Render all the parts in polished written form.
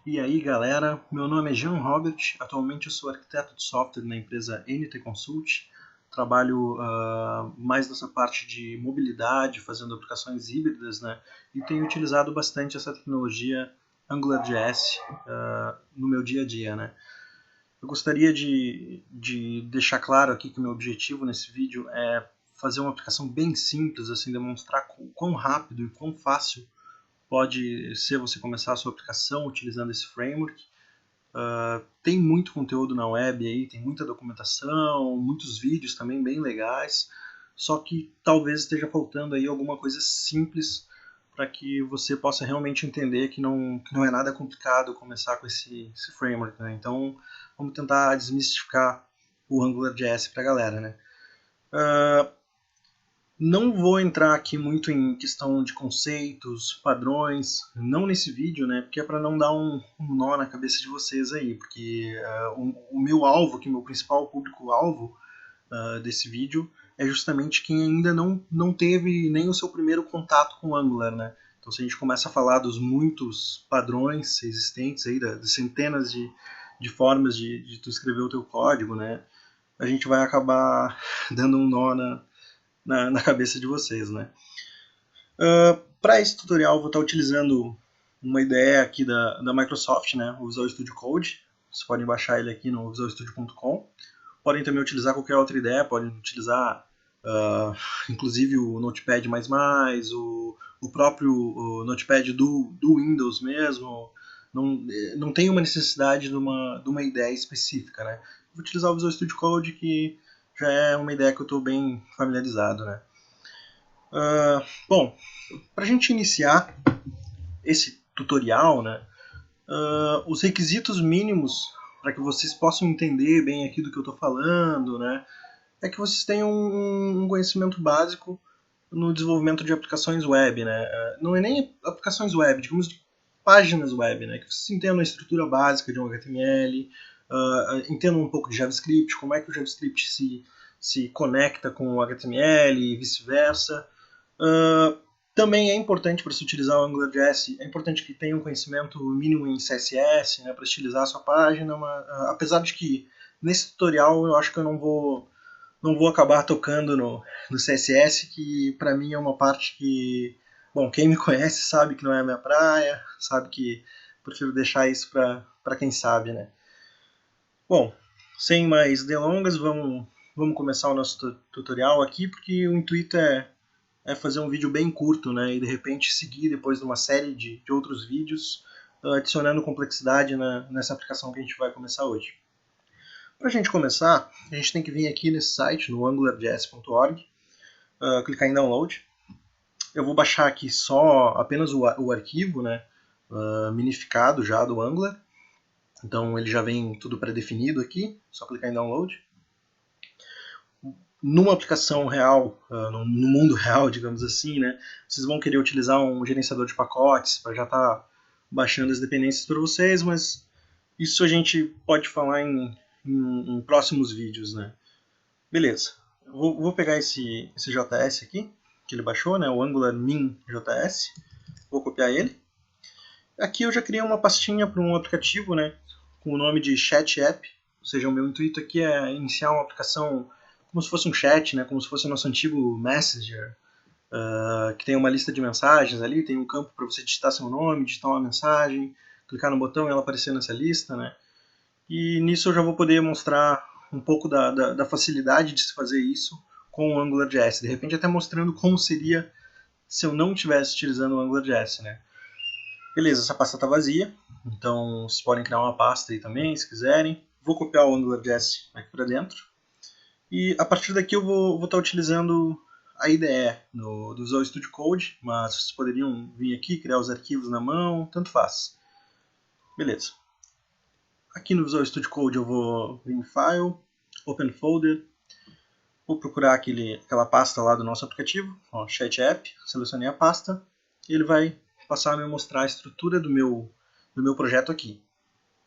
E aí galera, meu nome é Jean Robert, atualmente eu sou arquiteto de software na empresa NT Consult, trabalho mais nessa parte de mobilidade, fazendo aplicações híbridas, né? E tenho utilizado bastante essa tecnologia AngularJS no meu dia a dia, né? Eu gostaria de deixar claro aqui que o meu objetivo nesse vídeo é fazer uma aplicação bem simples, assim, demonstrar quão rápido e quão fácil pode ser você começar a sua aplicação utilizando esse framework. Tem muito conteúdo na web aí, tem muita documentação, muitos vídeos também bem legais, só que talvez esteja faltando aí alguma coisa simples para que você possa realmente entender que não é nada complicado começar com esse framework, né? Então vamos tentar desmistificar o AngularJS para a galera, né? Não vou entrar aqui muito em questão de conceitos, padrões, não nesse vídeo, né? Porque é para não dar um nó na cabeça de vocês aí, porque o meu alvo, que o meu principal público-alvo desse vídeo é justamente quem ainda não teve nem o seu primeiro contato com o Angular, né? Então se a gente começa a falar dos muitos padrões existentes aí, das centenas de formas de tu escrever o teu código, né? A gente vai acabar dando um nó na cabeça de vocês, né? Para esse tutorial, eu vou estar utilizando uma ideia aqui da Microsoft, né? O Visual Studio Code. Vocês podem baixar ele aqui no visualstudio.com. Podem também utilizar qualquer outra ideia, podem utilizar inclusive o Notepad++, o próprio Notepad do Windows mesmo. Não tem uma necessidade de uma ideia específica, né? Vou utilizar o Visual Studio Code, que já é uma ideia que eu estou bem familiarizado, né? Bom, para a gente iniciar esse tutorial, né, os requisitos mínimos para que vocês possam entender bem aqui do que eu estou falando, né, é que vocês tenham um conhecimento básico no desenvolvimento de aplicações web, né? Não é nem aplicações web, digamos de páginas web, né? Que vocês entendam a estrutura básica de um HTML, entendam um pouco de JavaScript, como é que o JavaScript se conecta com o HTML e vice-versa. Também é importante para se utilizar o AngularJS, é importante que tenha um conhecimento mínimo em CSS, né, para estilizar a sua página, apesar de que nesse tutorial eu acho que eu não vou acabar tocando no CSS, que para mim é uma parte que, bom, quem me conhece sabe que não é a minha praia, sabe que prefiro deixar isso para quem sabe, né? Bom, sem mais delongas, vamos começar o nosso tutorial aqui, porque o intuito é fazer um vídeo bem curto, né, e de repente seguir depois de uma série de outros vídeos, adicionando complexidade nessa aplicação que a gente vai começar hoje. Para a gente começar, a gente tem que vir aqui nesse site, no angularjs.org, clicar em download. Eu vou baixar aqui só apenas o arquivo, né, minificado já do Angular. Então ele já vem tudo pré-definido aqui, só clicar em download. Numa aplicação real, no mundo real, digamos assim, né, vocês vão querer utilizar um gerenciador de pacotes para já estar baixando as dependências para vocês, mas isso a gente pode falar em próximos vídeos, né? Beleza. Vou pegar esse JS aqui, que ele baixou, né, o Angular Min JS. Vou copiar ele. Aqui eu já criei uma pastinha para um aplicativo, né, com o nome de Chat App. Ou seja, o meu intuito aqui é iniciar uma aplicação como se fosse um chat, né, como se fosse o nosso antigo Messenger, que tem uma lista de mensagens ali, tem um campo para você digitar seu nome, digitar uma mensagem, clicar no botão e ela aparecer nessa lista, né? E nisso eu já vou poder mostrar um pouco da facilidade de se fazer isso com o AngularJS. De repente até mostrando como seria se eu não estivesse utilizando o AngularJS, né? Beleza, essa pasta está vazia, então vocês podem criar uma pasta aí também, se quiserem. Vou copiar o AngularJS aqui para dentro. E a partir daqui eu vou estar utilizando a IDE do Visual Studio Code, mas vocês poderiam vir aqui, criar os arquivos na mão, tanto faz. Beleza. Aqui no Visual Studio Code eu vou vir em File, Open Folder, vou procurar aquela pasta lá do nosso aplicativo, ó, Chat App, selecionei a pasta, e ele vai passar a me mostrar a estrutura do meu projeto aqui.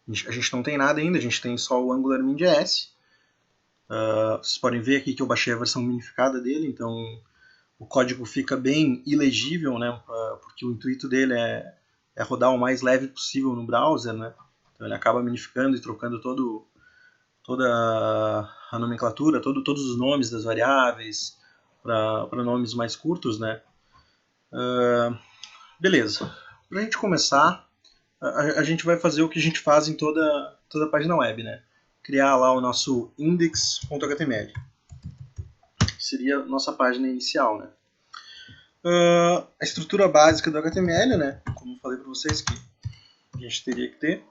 A gente não tem nada ainda, a gente tem só o Angular Min.js. Vocês podem ver aqui que eu baixei a versão minificada dele, então o código fica bem ilegível, né, porque o intuito dele é rodar o mais leve possível no browser, né? Então ele acaba minificando e trocando toda a nomenclatura, todos os nomes das variáveis para nomes mais curtos, né? Beleza. Para a gente começar, a gente vai fazer o que a gente faz em toda página web, né? Criar lá o nosso index.html. Seria a nossa página inicial, né? A estrutura básica do HTML, né? Como eu falei para vocês que a gente teria que ter.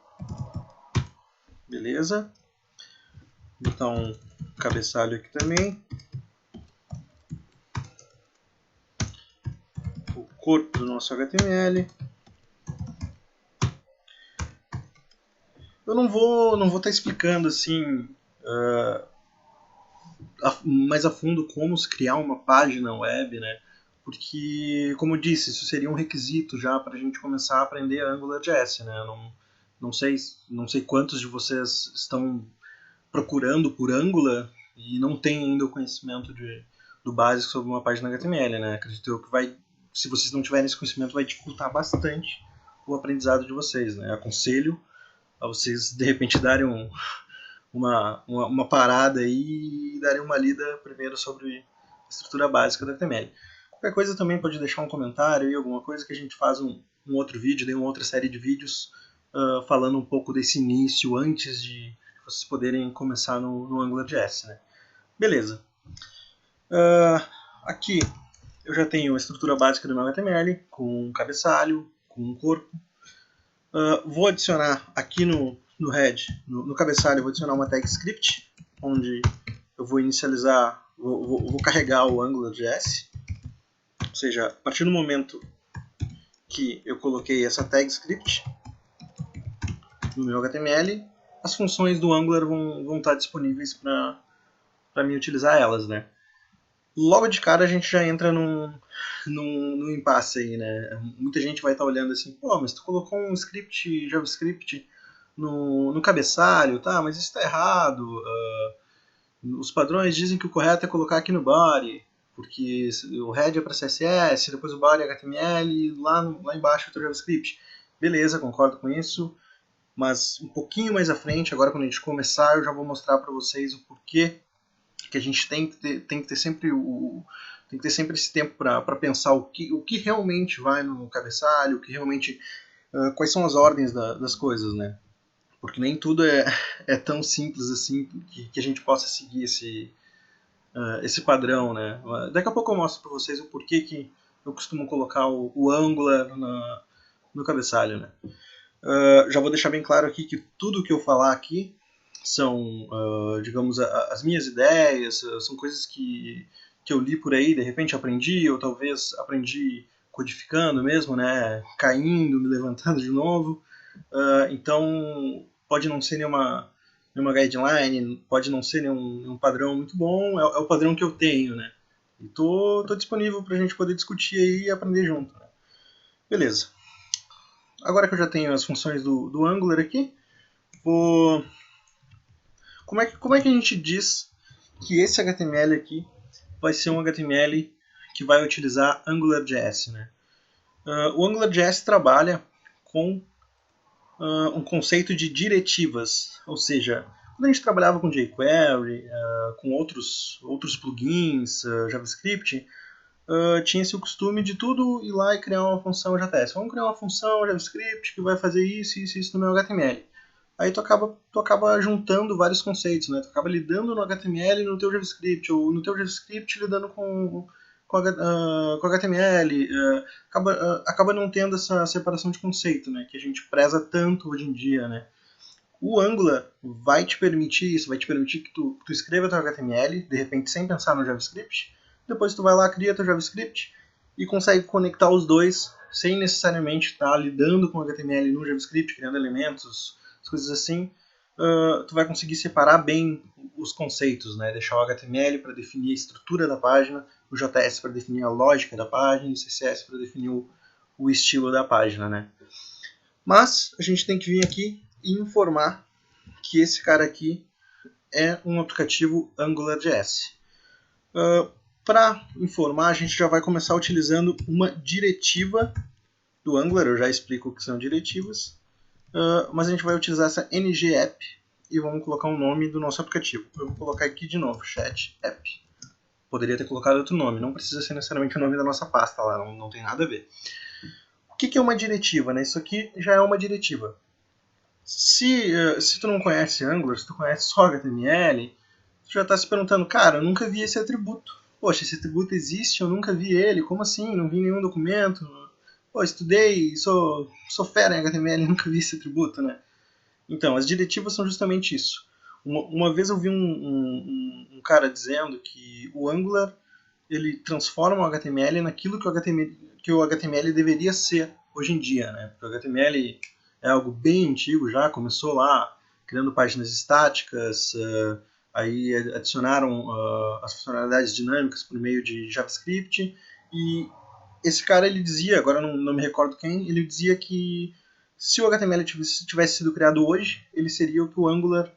Beleza. Vou botar um cabeçalho aqui também. O corpo do nosso HTML. Eu não vou estar explicando assim mais a fundo como se criar uma página web, né? Porque, como eu disse, isso seria um requisito já para a gente começar a aprender AngularJS, né? Não sei quantos de vocês estão procurando por Angular e não tem ainda o conhecimento do básico sobre uma página HTML, né? Acredito eu que se vocês não tiverem esse conhecimento, vai dificultar bastante o aprendizado de vocês, né? Aconselho a vocês, de repente, darem uma parada aí e darem uma lida primeiro sobre a estrutura básica do HTML. Qualquer coisa também pode deixar um comentário aí, alguma coisa que a gente faz um outro vídeo, uma outra série de vídeos falando um pouco desse início antes de vocês poderem começar no AngularJS, né? Beleza. Aqui eu já tenho a estrutura básica do meu HTML, com um cabeçalho, com um corpo. Vou adicionar aqui no head, no cabeçalho, eu vou adicionar uma tag script, onde eu vou inicializar, vou carregar o AngularJS. Ou seja, a partir do momento que eu coloquei essa tag script no meu HTML, as funções do Angular vão estar disponíveis para mim utilizar elas, né? Logo de cara a gente já entra num impasse aí, né? Muita gente vai estar olhando assim, pô, mas tu colocou um script JavaScript no cabeçalho, tá? Mas isso está errado. Os padrões dizem que o correto é colocar aqui no body, porque o head é para CSS, depois o body é HTML, e lá embaixo é o JavaScript. Beleza, concordo com isso, mas um pouquinho mais à frente, agora quando a gente começar, eu já vou mostrar para vocês o porquê que a gente tem que ter sempre esse tempo para pensar o que realmente vai no cabeçalho, o que realmente quais são as ordens das coisas, né? Porque nem tudo é tão simples assim que a gente possa seguir esse padrão, né? Daqui a pouco eu mostro para vocês o porquê que eu costumo colocar o Angular no cabeçalho, né? Já vou deixar bem claro aqui que tudo que eu falar aqui são, digamos, as minhas ideias, são coisas que eu li por aí, de repente aprendi, ou talvez aprendi codificando mesmo, né? Caindo, me levantando de novo. Então, pode não ser nenhuma guideline, pode não ser nenhum padrão muito bom, é o padrão que eu tenho, né? E tô disponível para a gente poder discutir aí e aprender junto, né? Beleza. Agora que eu já tenho as funções do Angular aqui, como é que a gente diz que esse HTML aqui vai ser um HTML que vai utilizar AngularJS, né? O AngularJS trabalha com um conceito de diretivas, ou seja, quando a gente trabalhava com jQuery, com outros plugins, JavaScript, tinha-se o costume de tudo ir lá e criar uma função JS. Vamos criar uma função JavaScript que vai fazer isso, isso, isso no meu HTML. Aí tu acaba juntando vários conceitos, né? Tu acaba lidando no HTML e no teu JavaScript, ou no teu JavaScript lidando com HTML, acaba não tendo essa separação de conceito, né? Que a gente preza tanto hoje em dia, né? O Angular vai te permitir isso, vai te permitir que tu escreva teu HTML, de repente sem pensar no JavaScript, depois tu vai lá, cria teu JavaScript e consegue conectar os dois sem necessariamente estar lidando com HTML no JavaScript, criando elementos, coisas assim. Tu vai conseguir separar bem os conceitos, né? Deixar o HTML para definir a estrutura da página, o JS para definir a lógica da página e o CSS para definir o estilo da página, né? Mas a gente tem que vir aqui e informar que esse cara aqui é um aplicativo AngularJS. Para informar, a gente já vai começar utilizando uma diretiva do Angular, eu já explico o que são diretivas, mas a gente vai utilizar essa ng-app e vamos colocar o nome do nosso aplicativo. Eu vou colocar aqui de novo, chat app. Poderia ter colocado outro nome, não precisa ser necessariamente o nome da nossa pasta lá, não tem nada a ver. O que é uma diretiva, né? Isso aqui já é uma diretiva. Se tu não conhece Angular, se tu conhece só HTML, tu já está se perguntando, cara, eu nunca vi esse atributo. Poxa, esse atributo existe, eu nunca vi ele, como assim? Não vi nenhum documento. Pô, estudei, sou fera em HTML e nunca vi esse atributo, né? Então, as diretivas são justamente isso. Uma vez eu vi um cara dizendo que o Angular ele transforma o HTML naquilo que o HTML deveria ser hoje em dia, né? Porque o HTML é algo bem antigo já, começou lá criando páginas estáticas, aí adicionaram as funcionalidades dinâmicas por meio de JavaScript, e esse cara ele dizia, agora não me recordo quem, ele dizia que se o HTML tivesse sido criado hoje, ele seria o que o Angular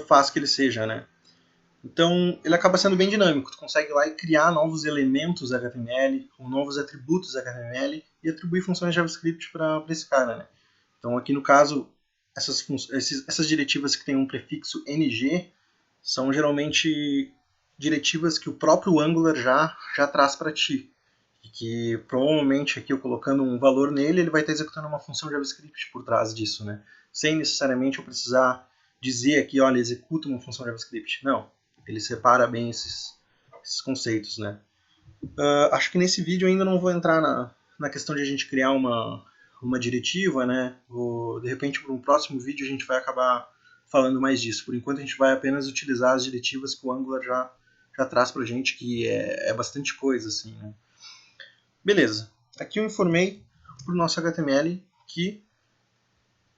faz que ele seja, né? Então, ele acaba sendo bem dinâmico. Tu consegue ir lá e criar novos elementos HTML, ou novos atributos HTML, e atribuir funções JavaScript para esse cara, né? Então, aqui no caso, essas diretivas que têm um prefixo ng são geralmente diretivas que o próprio Angular já traz para ti. E que provavelmente aqui eu colocando um valor nele, ele vai estar executando uma função JavaScript por trás disso, né? Sem necessariamente eu precisar dizer aqui, olha, executa uma função JavaScript. Não, ele separa bem esses conceitos, né? Acho que nesse vídeo eu ainda não vou entrar na questão de a gente criar uma diretiva, né? De repente, para um próximo vídeo, a gente vai acabar falando mais disso. Por enquanto, a gente vai apenas utilizar as diretivas que o Angular já traz para a gente, que é bastante coisa, assim, né? Beleza. Aqui eu informei para o nosso HTML que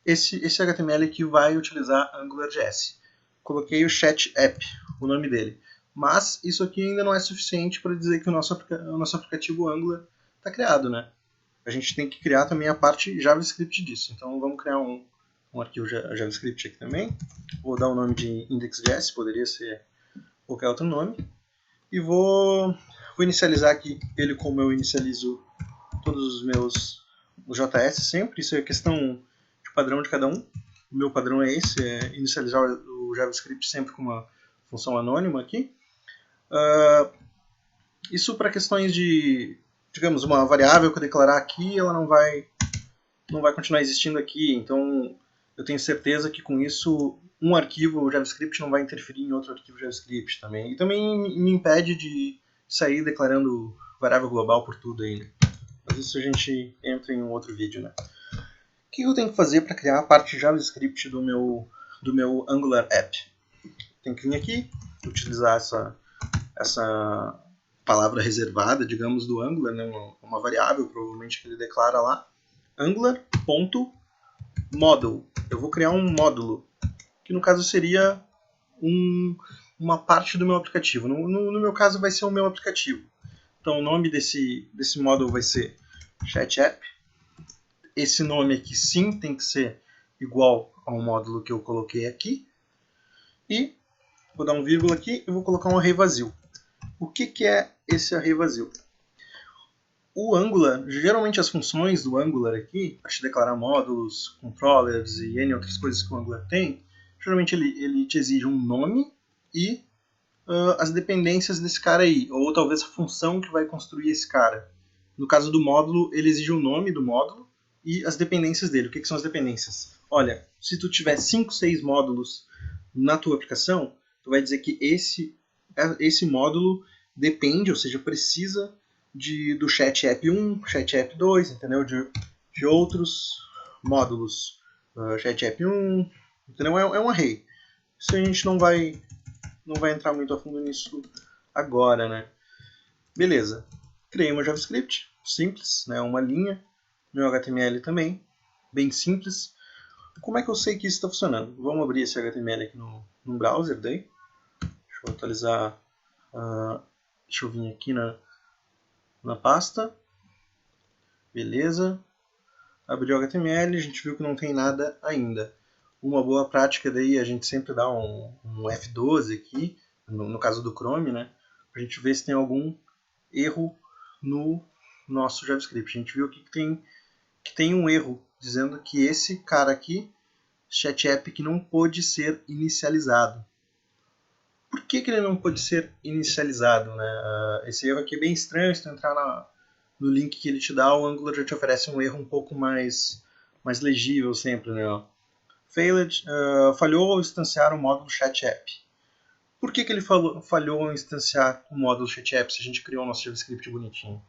esse HTML aqui vai utilizar AngularJS. Coloquei o chat app, o nome dele. Mas isso aqui ainda não é suficiente para dizer que o nosso aplicativo Angular está criado, né? A gente tem que criar também a parte JavaScript disso. Então vamos criar um arquivo JavaScript aqui também. Vou dar o nome de index.js, poderia ser qualquer outro nome. E vou inicializar aqui ele como eu inicializo todos os meus JS sempre. Isso é questão de padrão de cada um. O meu padrão é esse, é inicializar o JavaScript sempre com uma função anônima aqui. Isso para questões de, digamos, uma variável que eu declarar aqui, ela não vai continuar existindo aqui. Então, eu tenho certeza que com isso, um arquivo JavaScript não vai interferir em outro arquivo JavaScript também. E também me impede de sair declarando variável global por tudo aí, né? Mas isso a gente entra em um outro vídeo, né? O que eu tenho que fazer para criar a parte JavaScript do meu Angular App? Tenho que vir aqui, utilizar essa palavra reservada, digamos, do Angular, né? uma variável, provavelmente, que ele declara lá. Angular.model. Eu vou criar um módulo, que no caso seria uma parte do meu aplicativo. No meu caso vai ser o meu aplicativo. Então o nome desse módulo vai ser chat_app. Esse nome aqui sim tem que ser igual ao módulo que eu coloquei aqui. E vou dar um vírgula aqui e vou colocar um array vazio. O que é esse array vazio? O Angular, geralmente as funções do Angular aqui, para te declarar módulos, controllers e N outras coisas que o Angular tem, geralmente ele te exige um nome e as dependências desse cara aí, ou talvez a função que vai construir esse cara. No caso do módulo, ele exige o nome do módulo e as dependências dele. O que são as dependências? Olha, se tu tiver 5, 6 módulos na tua aplicação, tu vai dizer que esse módulo depende, ou seja, precisa do chat_app 1, chat_app 2, entendeu? De outros módulos. Chat_app 1, entendeu? É um array. Isso a gente não vai entrar muito a fundo nisso agora, né? Beleza. Criei uma JavaScript, simples, né? Uma linha. Meu HTML também, bem simples. Como é que eu sei que isso está funcionando? Vamos abrir esse HTML aqui no browser daí. Deixa eu atualizar. Deixa eu vir aqui na pasta. Beleza. Abriu o HTML, a gente viu que não tem nada ainda. Uma boa prática daí é a gente sempre dá um F12 aqui, no caso do Chrome, né? Pra gente ver se tem algum erro no nosso JavaScript. A gente viu aqui que tem que tem um erro dizendo que esse cara aqui, chat-app, não pôde ser inicializado. Por que ele não pode ser inicializado, né? Esse erro aqui é bem estranho. Se tu entrar no link que ele te dá, o Angular já te oferece um erro um pouco mais legível sempre, né? Failed, falhou ao instanciar o módulo chat-app. Por que ele falhou ao instanciar o módulo chat-app se a gente criou o nosso JavaScript bonitinho?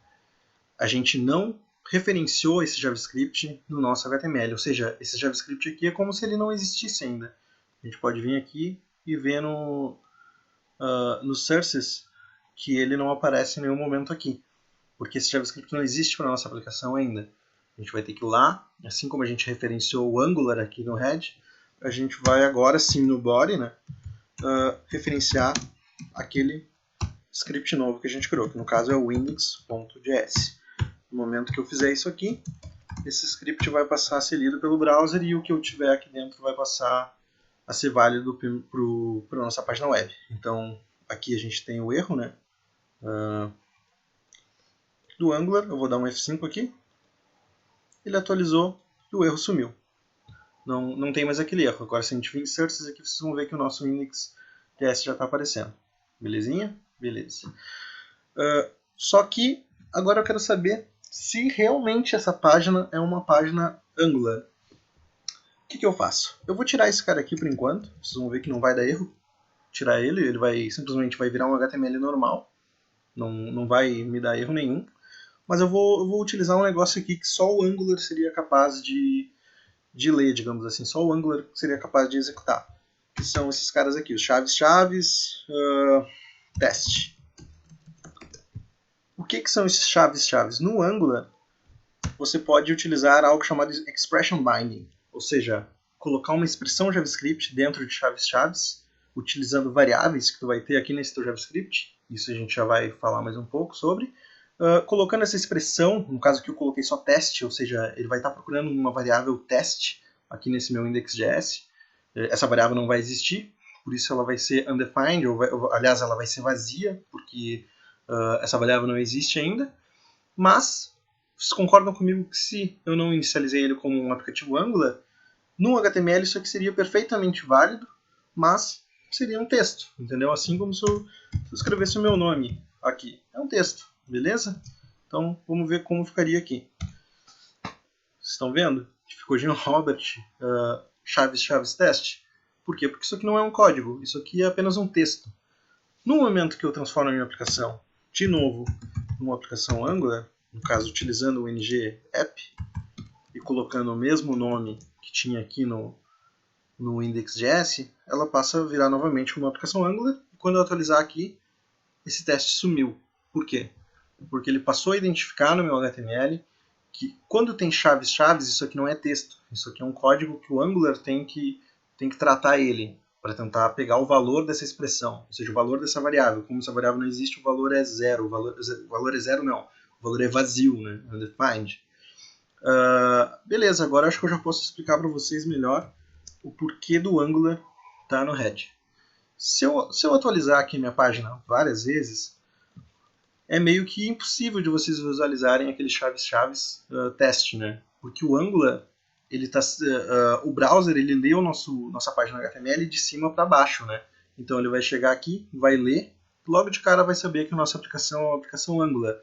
A gente não referenciou esse JavaScript no nosso HTML, ou seja, esse JavaScript aqui é como se ele não existisse ainda. A gente pode vir aqui e ver no sources que ele não aparece em nenhum momento aqui, porque esse JavaScript não existe para a nossa aplicação ainda. A gente vai ter que ir lá, assim como a gente referenciou o Angular aqui no head, a gente vai agora sim no body, né, referenciar aquele script novo que a gente criou, que no caso é o index.js. No momento que eu fizer isso aqui, esse script vai passar a ser lido pelo browser e o que eu tiver aqui dentro vai passar a ser válido para a nossa página web. Então, aqui a gente tem o erro, né, do Angular. Eu vou dar um F5 aqui. Ele atualizou e o erro sumiu. Não tem mais aquele erro. Agora, se a gente vir em searches aqui, vocês vão ver que o nosso index.js já está aparecendo. Belezinha? Beleza. Só que agora eu quero saber se realmente essa página é uma página Angular. O que eu faço? Eu vou tirar esse cara aqui por enquanto. Vocês vão ver que não vai dar erro. Tirar ele simplesmente vai virar um HTML normal. Não vai me dar erro nenhum. Mas eu vou utilizar um negócio aqui que só o Angular seria capaz de ler, digamos assim. Só o Angular seria capaz de executar. Que são esses caras aqui, os chaves, teste. O que são esses chaves? No Angular, você pode utilizar algo chamado expression binding, ou seja, colocar uma expressão JavaScript dentro de chaves, utilizando variáveis que tu vai ter aqui nesse teu JavaScript. Isso a gente já vai falar mais um pouco sobre. Colocando essa expressão, no caso aqui eu coloquei só teste, ou seja, ele vai estar procurando uma variável teste aqui nesse meu index.js. Essa variável não vai existir, por isso ela vai ser undefined, aliás, ela vai ser vazia, porque essa variável não existe ainda. Mas, vocês concordam comigo que se eu não inicializei ele como um aplicativo Angular, no HTML isso aqui seria perfeitamente válido, mas seria um texto, entendeu? Assim como se eu escrevesse o meu nome aqui. É um texto, beleza? Então, vamos ver como ficaria aqui. Vocês estão vendo? Ficou Jean Robert, chaves teste. Por quê? Porque isso aqui não é um código, isso aqui é apenas um texto. No momento que eu transformo a minha aplicação, de novo, numa aplicação Angular, no caso utilizando o ng app e colocando o mesmo nome que tinha aqui no index.js, ela passa a virar novamente uma aplicação Angular, e quando eu atualizar aqui, esse teste sumiu. Por quê? Porque ele passou a identificar no meu HTML que quando tem chaves, isso aqui não é texto, isso aqui é um código que o Angular tem que tratar ele, para tentar pegar o valor dessa expressão, ou seja, o valor dessa variável. Como essa variável não existe, o valor é zero. O valor é zero não, o valor é vazio, né? Undefined. Beleza, agora acho que eu já posso explicar para vocês melhor o porquê do Angular estar no head. Se eu atualizar aqui minha página várias vezes, é meio que impossível de vocês visualizarem aquele chaves teste, né? Porque o Angular, o browser ele lê nossa página HTML de cima para baixo, né? Então ele vai chegar aqui, vai ler, logo de cara vai saber que a nossa aplicação é uma aplicação Angular.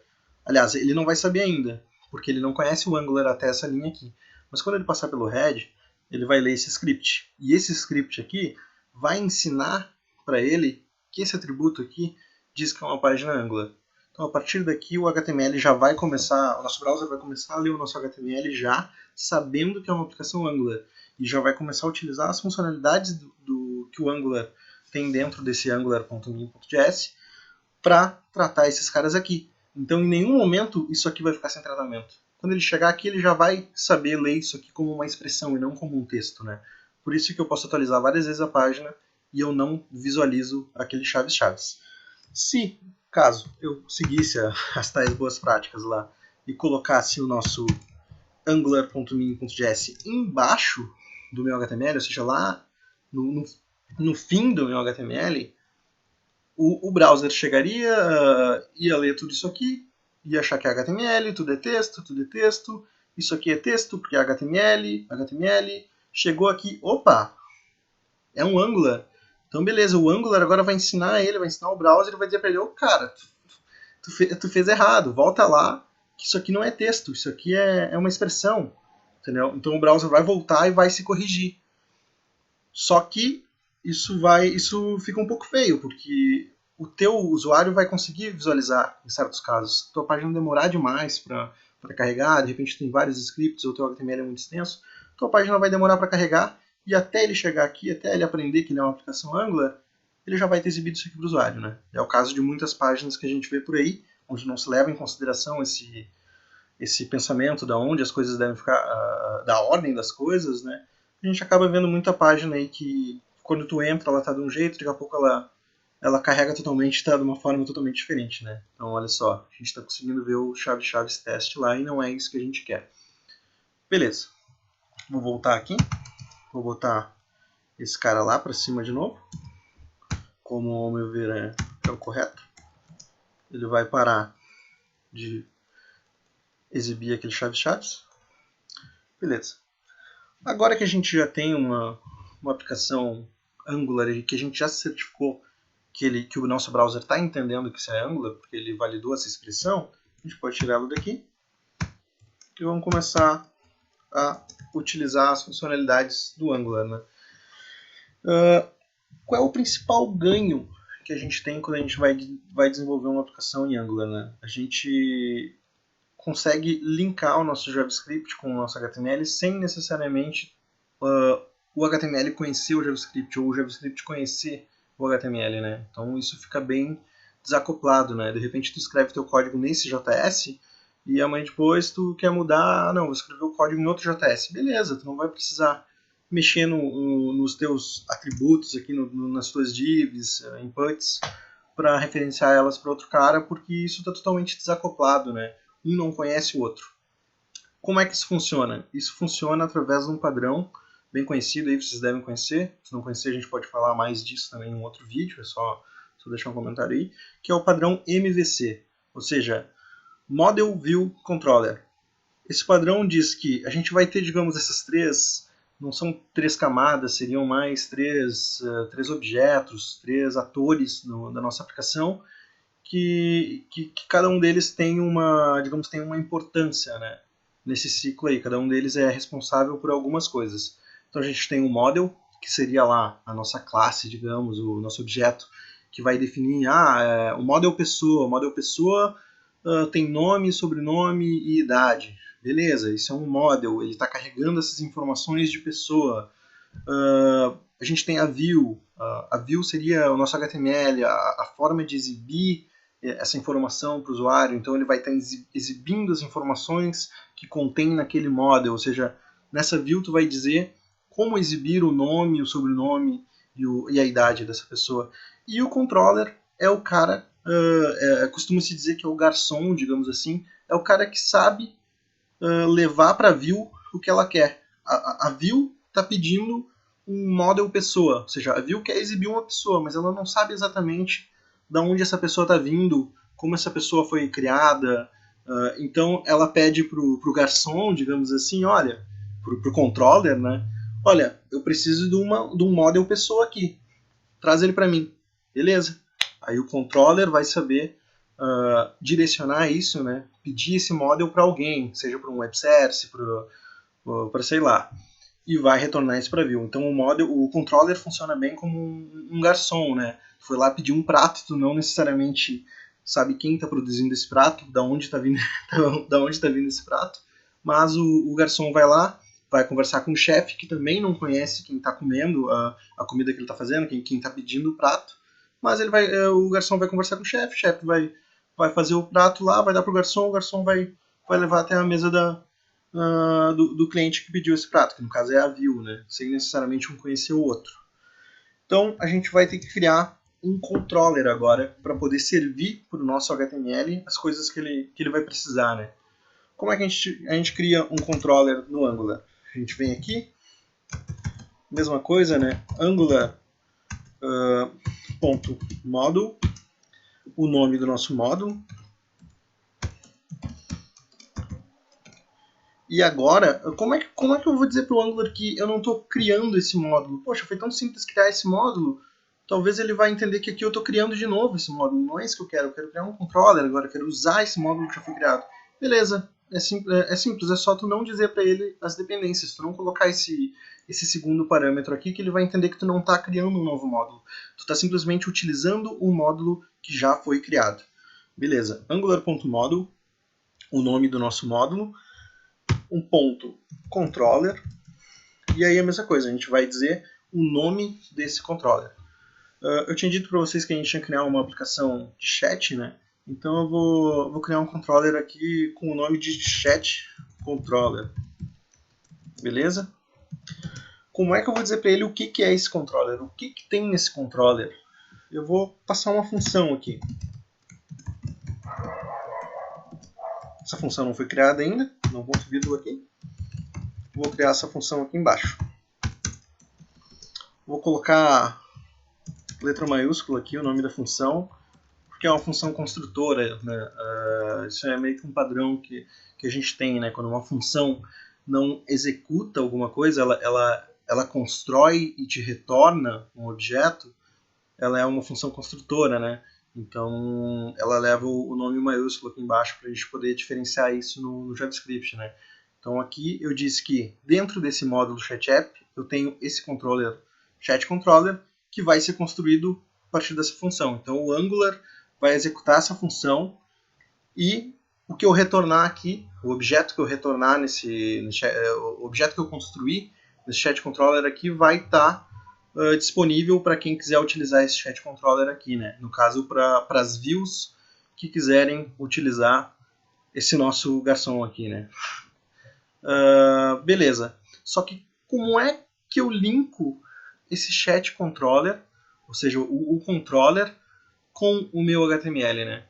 Aliás, ele não vai saber ainda, porque ele não conhece o Angular até essa linha aqui. Mas quando ele passar pelo head, ele vai ler esse script. E esse script aqui vai ensinar para ele que esse atributo aqui diz que é uma página Angular. Então, a partir daqui, o HTML já vai começar, o nosso browser vai começar a ler o nosso HTML já sabendo que é uma aplicação Angular. E já vai começar a utilizar as funcionalidades que o Angular tem dentro desse angular.min.js para tratar esses caras aqui. Então, em nenhum momento, isso aqui vai ficar sem tratamento. Quando ele chegar aqui, ele já vai saber ler isso aqui como uma expressão e não como um texto, né? Por isso que eu posso atualizar várias vezes a página e eu não visualizo aquele chaves. Se caso eu seguisse as tais boas práticas lá e colocasse o nosso angular.min.js embaixo do meu HTML, ou seja, lá no fim do meu HTML, o browser chegaria, ia ler tudo isso aqui, ia achar que é HTML, tudo é texto, Isso aqui é texto, porque é HTML, HTML. Chegou aqui, opa, é um Angular. Então, beleza, o Angular agora vai ensinar ele, vai ensinar o browser e vai dizer para ele, ô cara, tu fez errado, volta lá, que isso aqui não é texto, isso aqui é uma expressão. Entendeu? Então o browser vai voltar e vai se corrigir. Só que isso fica um pouco feio, porque o teu usuário vai conseguir visualizar em certos casos. A tua página demorar demais para carregar, de repente tem vários scripts, ou o teu HTML é muito extenso, tua página vai demorar para carregar, e até ele chegar aqui, até ele aprender que ele é uma aplicação Angular, ele já vai ter exibido isso aqui para o usuário. Né? É o caso de muitas páginas que a gente vê por aí, onde não se leva em consideração esse pensamento da onde as coisas devem ficar, da ordem das coisas, né? A gente acaba vendo muita página aí que quando tu entra ela tá de um jeito, daqui a pouco ela carrega totalmente, tá de uma forma totalmente diferente, né? Então olha só, a gente está conseguindo ver o chave-chaves teste lá e não é isso que a gente quer. Beleza, vou voltar aqui, vou botar esse cara lá para cima de novo, como ao meu ver é o correto. Ele vai parar de exibir aquele chave-chaves. Beleza. Agora que a gente já tem uma aplicação Angular e que a gente já se certificou que o nosso browser está entendendo que isso é Angular, porque ele validou essa expressão, a gente pode tirá-lo daqui e vamos começar a utilizar as funcionalidades do Angular. Né? Qual é o principal ganho que a gente tem quando a gente vai desenvolver uma aplicação em Angular? Né? A gente consegue linkar o nosso JavaScript com o nosso HTML sem necessariamente o HTML conhecer o JavaScript ou o JavaScript conhecer o HTML, né? Então isso fica bem desacoplado, né? De repente tu escreve teu código nesse JS e amanhã depois tu quer mudar, não, vou escrever o código em outro JS. Beleza, tu não vai precisar mexer nos teus atributos aqui, nas tuas divs, inputs, para referenciar elas para outro cara, porque isso está totalmente desacoplado, né? Um não conhece o outro. Como é que isso funciona? Isso funciona através de um padrão bem conhecido, aí vocês devem conhecer. Se não conhecer, a gente pode falar mais disso também em um outro vídeo, é só deixar um comentário aí, que é o padrão MVC, ou seja, Model View Controller. Esse padrão diz que a gente vai ter, digamos, essas três, não são três camadas, seriam mais três objetos, três atores da nossa aplicação, que cada um deles tem uma, digamos, tem uma importância, né, nesse ciclo aí. Cada um deles é responsável por algumas coisas. Então a gente tem o model, que seria lá a nossa classe, digamos, o nosso objeto, que vai definir o model pessoa. O model pessoa tem nome, sobrenome e idade. Beleza, isso é um model, ele está carregando essas informações de pessoa. A gente tem a view. A view seria o nosso HTML, a forma de exibir essa informação para o usuário. Então ele vai estar exibindo as informações que contém naquele model, ou seja, nessa view tu vai dizer como exibir o nome, o sobrenome e a idade dessa pessoa. E o controller é o cara, costuma-se dizer que é o garçom, digamos assim, é o cara que sabe levar para a view o que ela quer. A view está pedindo um model pessoa, ou seja, a view quer exibir uma pessoa, mas ela não sabe exatamente de onde essa pessoa está vindo, como essa pessoa foi criada. Então ela pede para o garçom, digamos assim, olha, para o controller, né? Olha, eu preciso de um model pessoa aqui, traz ele para mim, beleza? Aí o controller vai saber direcionar isso, né? Pedir esse model para alguém, seja para um web service, para sei lá, e vai retornar isso para view. Então o controller funciona bem como um garçom, né? Foi lá pedir um prato, tu não necessariamente sabe quem está produzindo esse prato, da onde está vindo, da onde tá vindo esse prato, mas o garçom vai lá, vai conversar com o chefe, que também não conhece quem está comendo a comida que ele está fazendo, quem está pedindo o prato, mas o garçom vai conversar com o chefe vai fazer o prato lá, vai dar para o garçom vai levar até a mesa do cliente que pediu esse prato, que no caso é a view, né? Sem necessariamente um conhecer o outro. Então a gente vai ter que criar um controller agora para poder servir para o nosso HTML as coisas que ele vai precisar, né? Como é que a gente cria um controller no Angular? A gente vem aqui, mesma coisa, né? Angular .module, o nome do nosso módulo, E agora, como é que eu vou dizer para o Angular que eu não estou criando esse módulo? Poxa, foi tão simples criar esse módulo. Talvez ele vai entender que aqui eu estou criando de novo esse módulo. Não é isso que eu quero criar um controller agora, eu quero usar esse módulo que já foi criado. Beleza, é simples, é só tu não dizer para ele as dependências, tu não colocar esse segundo parâmetro aqui, que ele vai entender que tu não está criando um novo módulo. Tu está simplesmente utilizando um módulo que já foi criado. Beleza, angular.module, o nome do nosso módulo, um ponto controller, e aí a mesma coisa, a gente vai dizer o nome desse controller. Eu tinha dito para vocês que a gente tinha que criar uma aplicação de chat, né? Então eu vou criar um controller aqui com o nome de chat controller. Beleza? Como é que eu vou dizer para ele o que é esse controller? O que tem nesse controller? Eu vou passar uma função aqui. Essa função não foi criada ainda, não vou subir aqui. Vou criar essa função aqui embaixo. Vou colocar letra maiúscula aqui, o nome da função, porque é uma função construtora, né? Isso é meio que um padrão que a gente tem, né? Quando uma função não executa alguma coisa, ela constrói e te retorna um objeto, ela é uma função construtora, né? Então, ela leva o nome maiúsculo aqui embaixo para a gente poder diferenciar isso no JavaScript, né? Então, aqui eu disse que dentro desse módulo ChatApp, eu tenho esse controller, ChatController, que vai ser construído a partir dessa função. Então, o Angular vai executar essa função e o que eu retornar aqui, o objeto que eu retornar o objeto que eu construir nesse ChatController aqui vai estar disponível para quem quiser utilizar esse ChatController aqui, né? No caso, para as views que quiserem utilizar esse nosso garçom aqui, né? Beleza. Só que como é que eu linko esse ChatController, ou seja, o controller, com o meu HTML, né?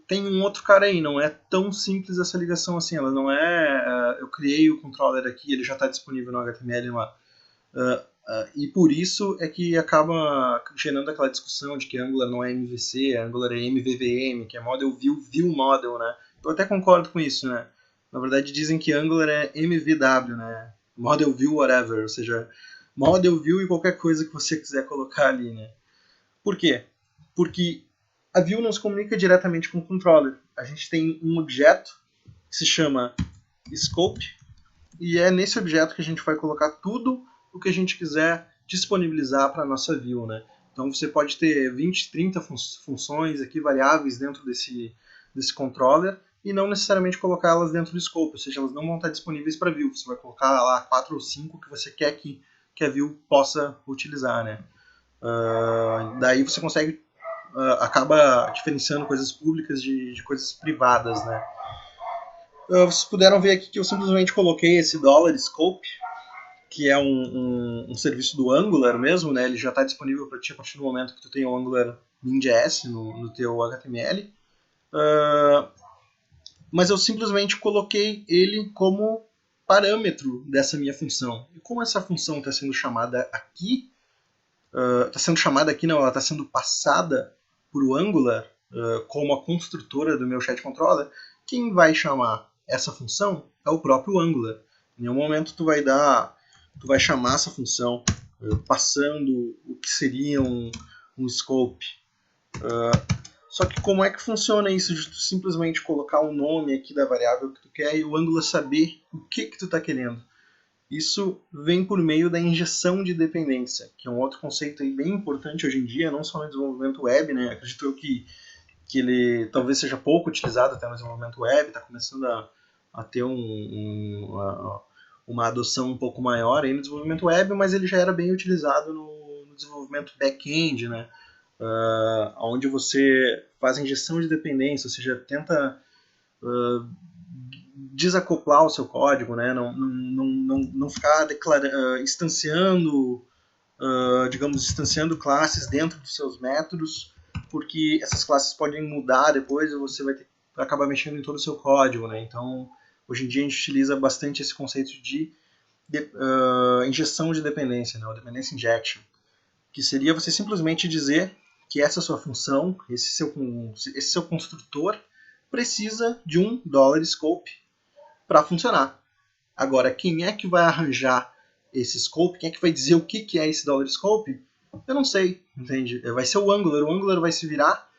Tem um outro cara aí, não é tão simples essa ligação assim, ela não é... eu criei o controller aqui, ele já está disponível no HTML lá. E por isso é que acaba gerando aquela discussão de que Angular não é MVC, Angular é MVVM, que é Model View, View Model, né? Eu até concordo com isso, né? Na verdade dizem que Angular é MVW, né? Model View Whatever, ou seja, Model View e qualquer coisa que você quiser colocar ali, né? Por quê? Porque a view não se comunica diretamente com o controller. A gente tem um objeto que se chama scope e é nesse objeto que a gente vai colocar tudo o que a gente quiser disponibilizar para a nossa view, né? Então você pode ter 20, 30 funções aqui, variáveis dentro desse controller e não necessariamente colocá-las dentro do scope, ou seja, elas não vão estar disponíveis para view. Você vai colocar lá 4 ou 5 que você quer que a view possa utilizar, né? Daí você consegue acaba diferenciando coisas públicas de coisas privadas, né? Vocês puderam ver aqui que eu simplesmente coloquei esse $scope, que é um serviço do Angular mesmo, né? Ele já está disponível para ti a partir do momento que tu tem o Angular Min.js no teu HTML. Mas eu simplesmente coloquei ele como parâmetro dessa minha função. E como essa função está sendo chamada aqui, não, ela está sendo passada por o Angular como a construtora do meu ChatController, quem vai chamar essa função é o próprio Angular. Em nenhum momento tu vai chamar essa função passando o que seria um scope. Só que como é que funciona isso de tu simplesmente colocar o nome aqui da variável que tu quer e o Angular saber o que tu está querendo? Isso vem por meio da injeção de dependência, que é um outro conceito aí bem importante hoje em dia, não só no desenvolvimento web, né? Acredito eu que ele talvez seja pouco utilizado até no desenvolvimento web, está começando a ter uma adoção um pouco maior aí no desenvolvimento web, mas ele já era bem utilizado no desenvolvimento back-end, né? Onde você faz a injeção de dependência, ou seja, tenta desacoplar o seu código, né? Não ficar instanciando classes dentro dos seus métodos, porque essas classes podem mudar depois e você vai acabar mexendo em todo o seu código, né? Então, hoje em dia a gente utiliza bastante esse conceito de injeção de dependência, né? O dependency injection, que seria você simplesmente dizer que essa sua função, esse seu construtor, precisa de um $scope para funcionar. Agora, quem é que vai arranjar esse scope? Quem é que vai dizer o que é esse $scope? Eu não sei, entende? Vai ser o Angular vai se virar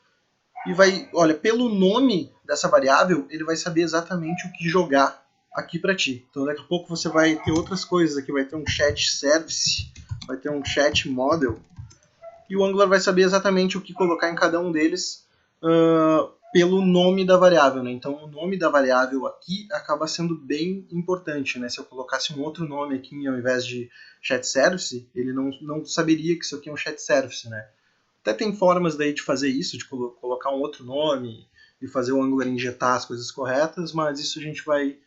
e vai, olha, pelo nome dessa variável, ele vai saber exatamente o que jogar aqui para ti. Então daqui a pouco você vai ter outras coisas aqui, vai ter um chat service, vai ter um chat model, e o Angular vai saber exatamente o que colocar em cada um deles pelo nome da variável, né? Então o nome da variável aqui acaba sendo bem importante, né? Se eu colocasse um outro nome aqui ao invés de chat service, ele não saberia que isso aqui é um chat service, né? Até tem formas daí de fazer isso, de colocar um outro nome e fazer o Angular injetar as coisas corretas, mas isso a gente vai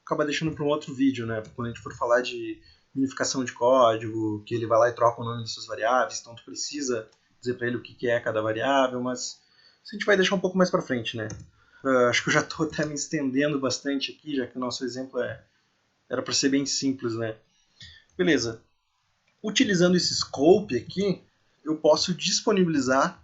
acabar deixando para um outro vídeo, né? Quando a gente for falar de unificação de código, que ele vai lá e troca o nome das suas variáveis, então tu precisa dizer para ele o que é cada variável, mas isso a gente vai deixar um pouco mais para frente, né? Acho que eu já estou até me estendendo bastante aqui, já que o nosso exemplo era para ser bem simples, né? Beleza. Utilizando esse scope aqui, eu posso disponibilizar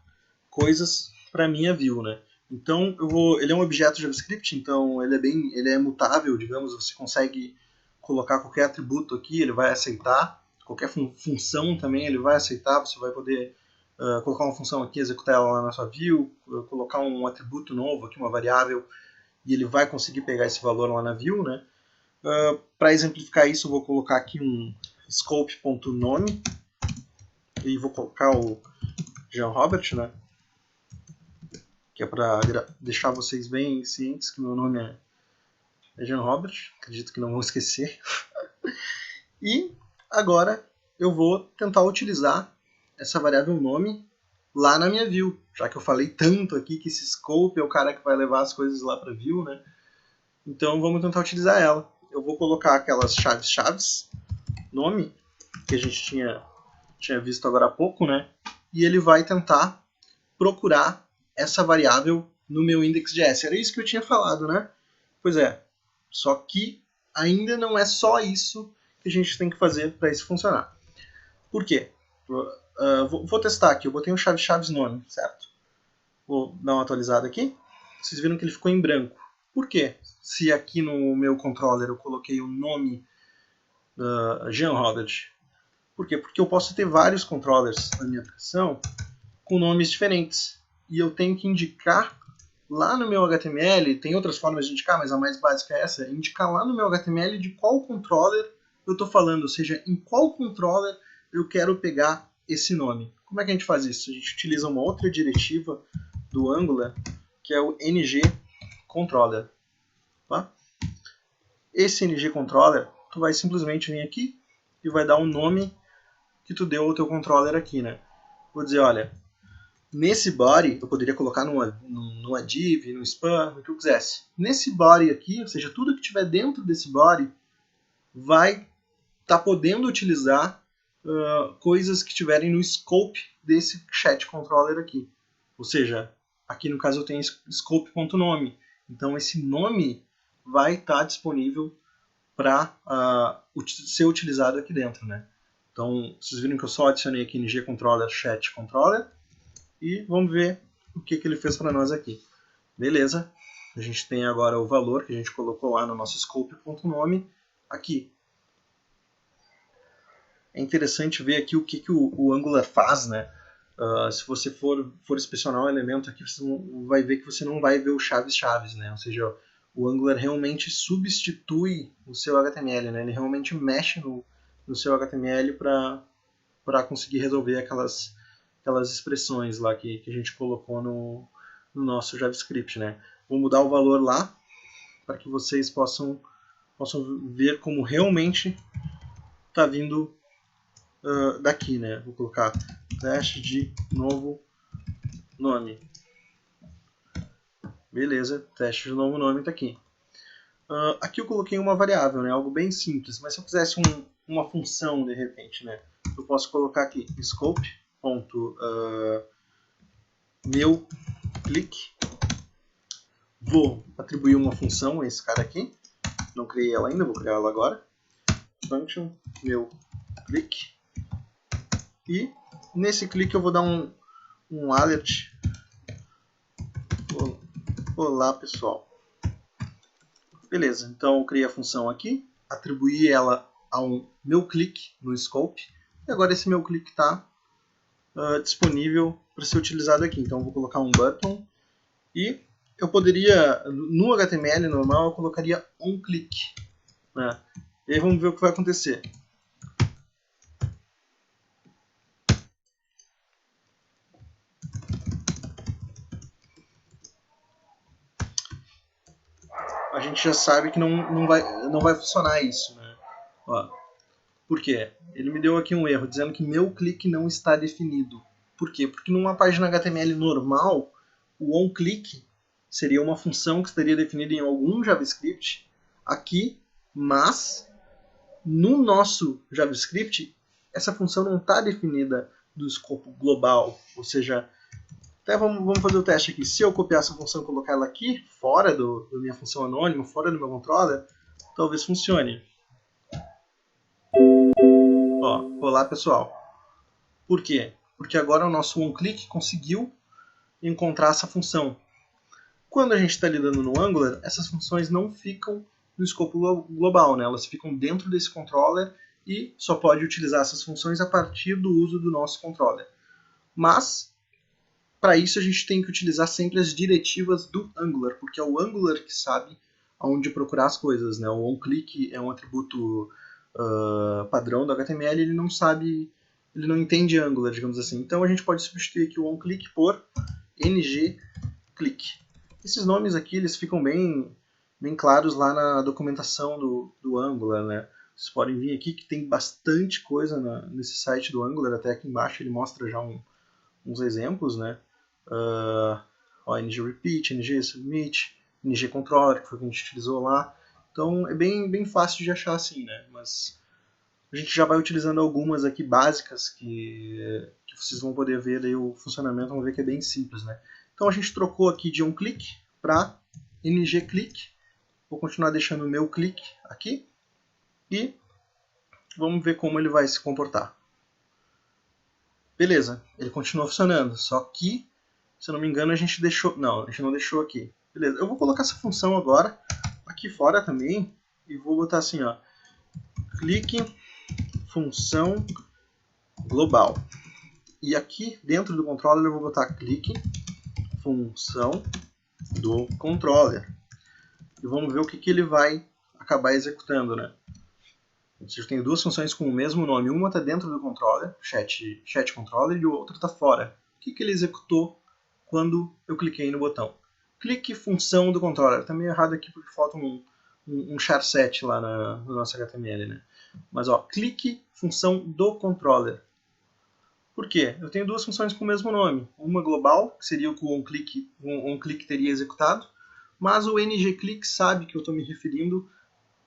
coisas para minha view, né? Então ele é um objeto JavaScript, então ele é mutável, digamos, você consegue colocar qualquer atributo aqui, ele vai aceitar, qualquer função também ele vai aceitar, você vai poder colocar uma função aqui, executar ela lá na sua view, colocar um atributo novo aqui, uma variável, e ele vai conseguir pegar esse valor lá na view, né? Para exemplificar isso, eu vou colocar aqui um scope.nome e vou colocar o Jean Robert, né? Que é para deixar vocês bem cientes que meu nome é Jean Robert, acredito que não vão esquecer. E agora eu vou tentar utilizar essa variável nome lá na minha view, já que eu falei tanto aqui que esse scope é o cara que vai levar as coisas lá para a view, né? Então vamos tentar utilizar ela. Eu vou colocar aquelas chaves, nome, que a gente tinha visto agora há pouco, né? E ele vai tentar procurar essa variável no meu index.js. Era isso que eu tinha falado, né? Pois é, só que ainda não é só isso que a gente tem que fazer para isso funcionar. Por quê? Vou testar aqui, eu botei um chaves nome, certo? Vou dar uma atualizada aqui. Vocês viram que ele ficou em branco. Por quê? Se aqui no meu controller eu coloquei o nome Jean Robert. Por quê? Porque eu posso ter vários controllers na minha aplicação com nomes diferentes. E eu tenho que indicar lá no meu HTML, tem outras formas de indicar, mas a mais básica é essa, indicar lá no meu HTML de qual controller eu estou falando, ou seja, em qual controller eu quero pegar esse nome. Como é que a gente faz isso? A gente utiliza uma outra diretiva do Angular, que é o ngController. Tá? Esse ngController, tu vai simplesmente vir aqui e vai dar um nome que tu deu ao teu controller aqui, né? Vou dizer, olha, nesse body, eu poderia colocar numa div, no span, o que eu quisesse. Nesse body aqui, ou seja, tudo que tiver dentro desse body, vai estar podendo utilizar coisas que estiverem no scope desse chat controller aqui. Ou seja, aqui no caso eu tenho scope.nome. Então esse nome vai estar disponível para ser utilizado aqui dentro, né? Então, vocês viram que eu só adicionei aqui ngController, chat controller, e vamos ver o que ele fez para nós aqui. Beleza, a gente tem agora o valor que a gente colocou lá no nosso scope.nome aqui. É interessante ver aqui o que o Angular faz, né? Se você for inspecionar um elemento aqui, você vai ver que você não vai ver o chaves, né? Ou seja, o Angular realmente substitui o seu HTML, né? Ele realmente mexe no seu HTML para conseguir resolver aquelas expressões lá que a gente colocou no nosso JavaScript, né? Vou mudar o valor lá para que vocês possam ver como realmente está vindo daqui, né? Vou colocar teste de novo nome. Beleza, teste de novo nome está aqui. Aqui eu coloquei uma variável, né? Algo bem simples, mas se eu quisesse uma função de repente, né? Eu posso colocar aqui scope.meu clique. Vou atribuir uma função a esse cara aqui. Não criei ela ainda, vou criar ela agora. Function meu clique. E nesse clique eu vou dar um alert. Olá, pessoal. Beleza, então eu criei a função aqui. atribuir ela a um meu clique no scope, e agora esse meu clique está disponível para ser utilizado aqui. Então eu vou colocar um button, e eu poderia, no HTML normal, eu colocaria onClick, né? E aí vamos ver o que vai acontecer. A gente já sabe que não vai funcionar isso, né? Ó, por quê? Ele me deu aqui um erro, dizendo que meu clique não está definido. Por quê? Porque numa página HTML normal, o onClick seria uma função que estaria definida em algum JavaScript aqui, mas no nosso JavaScript, essa função não está definida do escopo global, ou seja, até vamos fazer o teste aqui. Se eu copiar essa função e colocar ela aqui, fora da minha função anônima, fora do meu controller, talvez funcione. Ó, olá pessoal. Por quê? Porque agora o nosso onClick conseguiu encontrar essa função. Quando a gente está lidando no Angular, essas funções não ficam no escopo global, né? Elas ficam dentro desse controller e só pode utilizar essas funções a partir do uso do nosso controller. Mas, para isso, a gente tem que utilizar sempre as diretivas do Angular, porque é o Angular que sabe aonde procurar as coisas, né? O onClick é um atributo padrão do HTML, ele não sabe, ele não entende Angular, digamos assim. Então a gente pode substituir aqui o onClick por ngClick. Esses nomes aqui eles ficam bem claros lá na documentação do Angular, né? Vocês podem vir aqui que tem bastante coisa nesse site do Angular, até aqui embaixo ele mostra já uns exemplos, né? ngRepeat, ngSubmit, ngController, que foi o que a gente utilizou lá. Então é bem fácil de achar assim, né? Mas a gente já vai utilizando algumas aqui básicas que vocês vão poder ver aí o funcionamento, vão ver que é bem simples, né? Então a gente trocou aqui de onClick para ngClick. Vou continuar deixando o meu clique aqui e vamos ver como ele vai se comportar. Beleza, ele continua funcionando, só que, se eu não me engano, a gente deixou... Não, a gente não deixou aqui. Beleza, eu vou colocar essa função agora aqui fora também e vou botar assim, ó, clique função global. E aqui dentro do controller eu vou botar clique função do controller. E vamos ver o que ele vai acabar executando, né? Eu tenho duas funções com o mesmo nome. Uma está dentro do controller, chat controller, e o outro está fora. O que ele executou quando eu cliquei no botão? Clique função do controller. Está meio errado aqui porque falta um charset lá no nosso HTML, né? Mas ó, clique função do controller. Por quê? Eu tenho duas funções com o mesmo nome. Uma global, que seria o que o onClick teria executado, mas o ngClick sabe que eu estou me referindo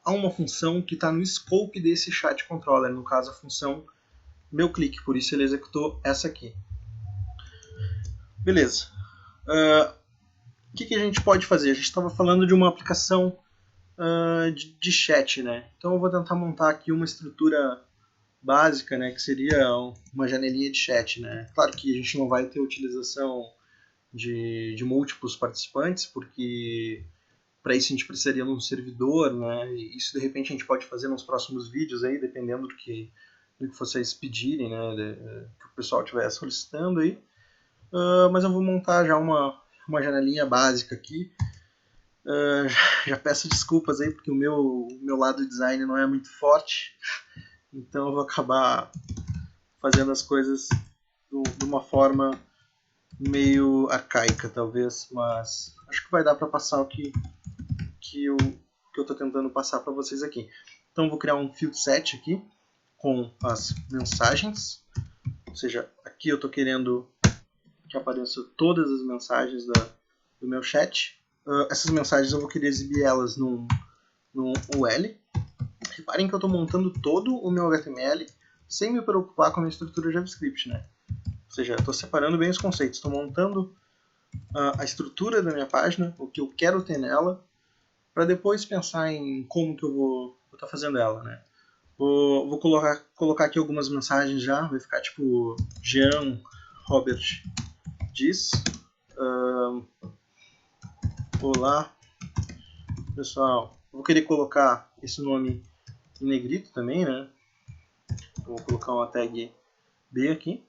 a uma função que está no scope desse chat controller, no caso a função meu clique, por isso ele executou essa aqui. Beleza. O que a gente pode fazer? A gente estava falando de uma aplicação de chat, né? Então eu vou tentar montar aqui uma estrutura básica, né, que seria uma janelinha de chat, né? Claro que a gente não vai ter utilização de múltiplos participantes, porque para isso a gente precisaria de um servidor, né? E isso de repente a gente pode fazer nos próximos vídeos aí, dependendo do que vocês pedirem, né? Que o pessoal estiver solicitando aí. Mas eu vou montar já uma janelinha básica aqui. Já peço desculpas aí, porque o meu lado de design não é muito forte. Então eu vou acabar fazendo as coisas de uma forma meio arcaica, talvez. Mas acho que vai dar para passar o que eu estou tentando passar para vocês aqui. Então eu vou criar um field set aqui com as mensagens, ou seja, aqui eu estou querendo que apareçam todas as mensagens do meu chat. Essas mensagens eu vou querer exibir elas num UL. Reparem que eu estou montando todo o meu HTML sem me preocupar com a minha estrutura JavaScript, né? Ou seja, estou separando bem os conceitos, estou montando a estrutura da minha página, o que eu quero ter nela, para depois pensar em como que eu vou estar fazendo ela, né? Vou colocar aqui algumas mensagens já, vai ficar tipo Jean Robert diz. Olá, pessoal. Vou querer colocar esse nome em negrito também, né? Então, vou colocar uma tag B aqui.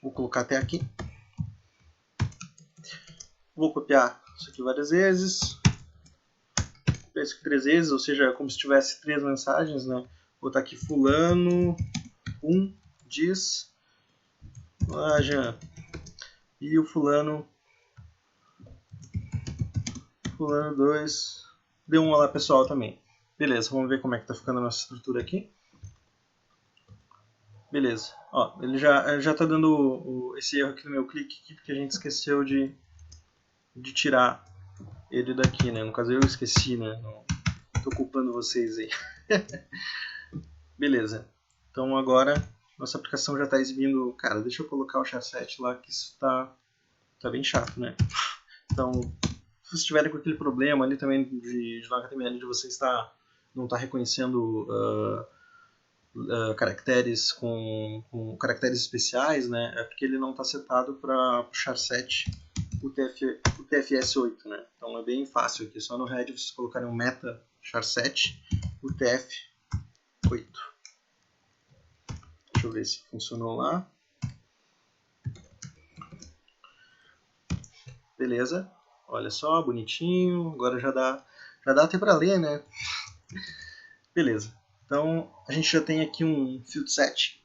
Vou colocar até aqui. Vou copiar isso aqui várias vezes. Copiar isso aqui 3 vezes, ou seja, como se tivesse 3 mensagens, né? Vou botar aqui fulano 1 diz olá, Jean. E o fulano 2 deu um olá pessoal também. Beleza, vamos ver como é que tá ficando a nossa estrutura aqui. Beleza, ó, ele já tá dando esse erro aqui no meu clique aqui, porque a gente esqueceu de tirar ele daqui, né? No caso eu esqueci, né? Não tô culpando vocês aí. Beleza, então agora nossa aplicação já está exibindo. Cara, deixa eu colocar o char7 lá, que isso tá bem chato, né? Então, se vocês estiverem com aquele problema ali também no HTML de vocês não está reconhecendo caracteres com caracteres especiais, né? É porque ele não está setado para puxar 7 o TFS8, né? Então é bem fácil aqui, só no head vocês colocarem um meta char7 UTF-8. Deixa eu ver se funcionou lá. Beleza, olha só, bonitinho. Agora já dá até para ler, né? Beleza, então a gente já tem aqui um field set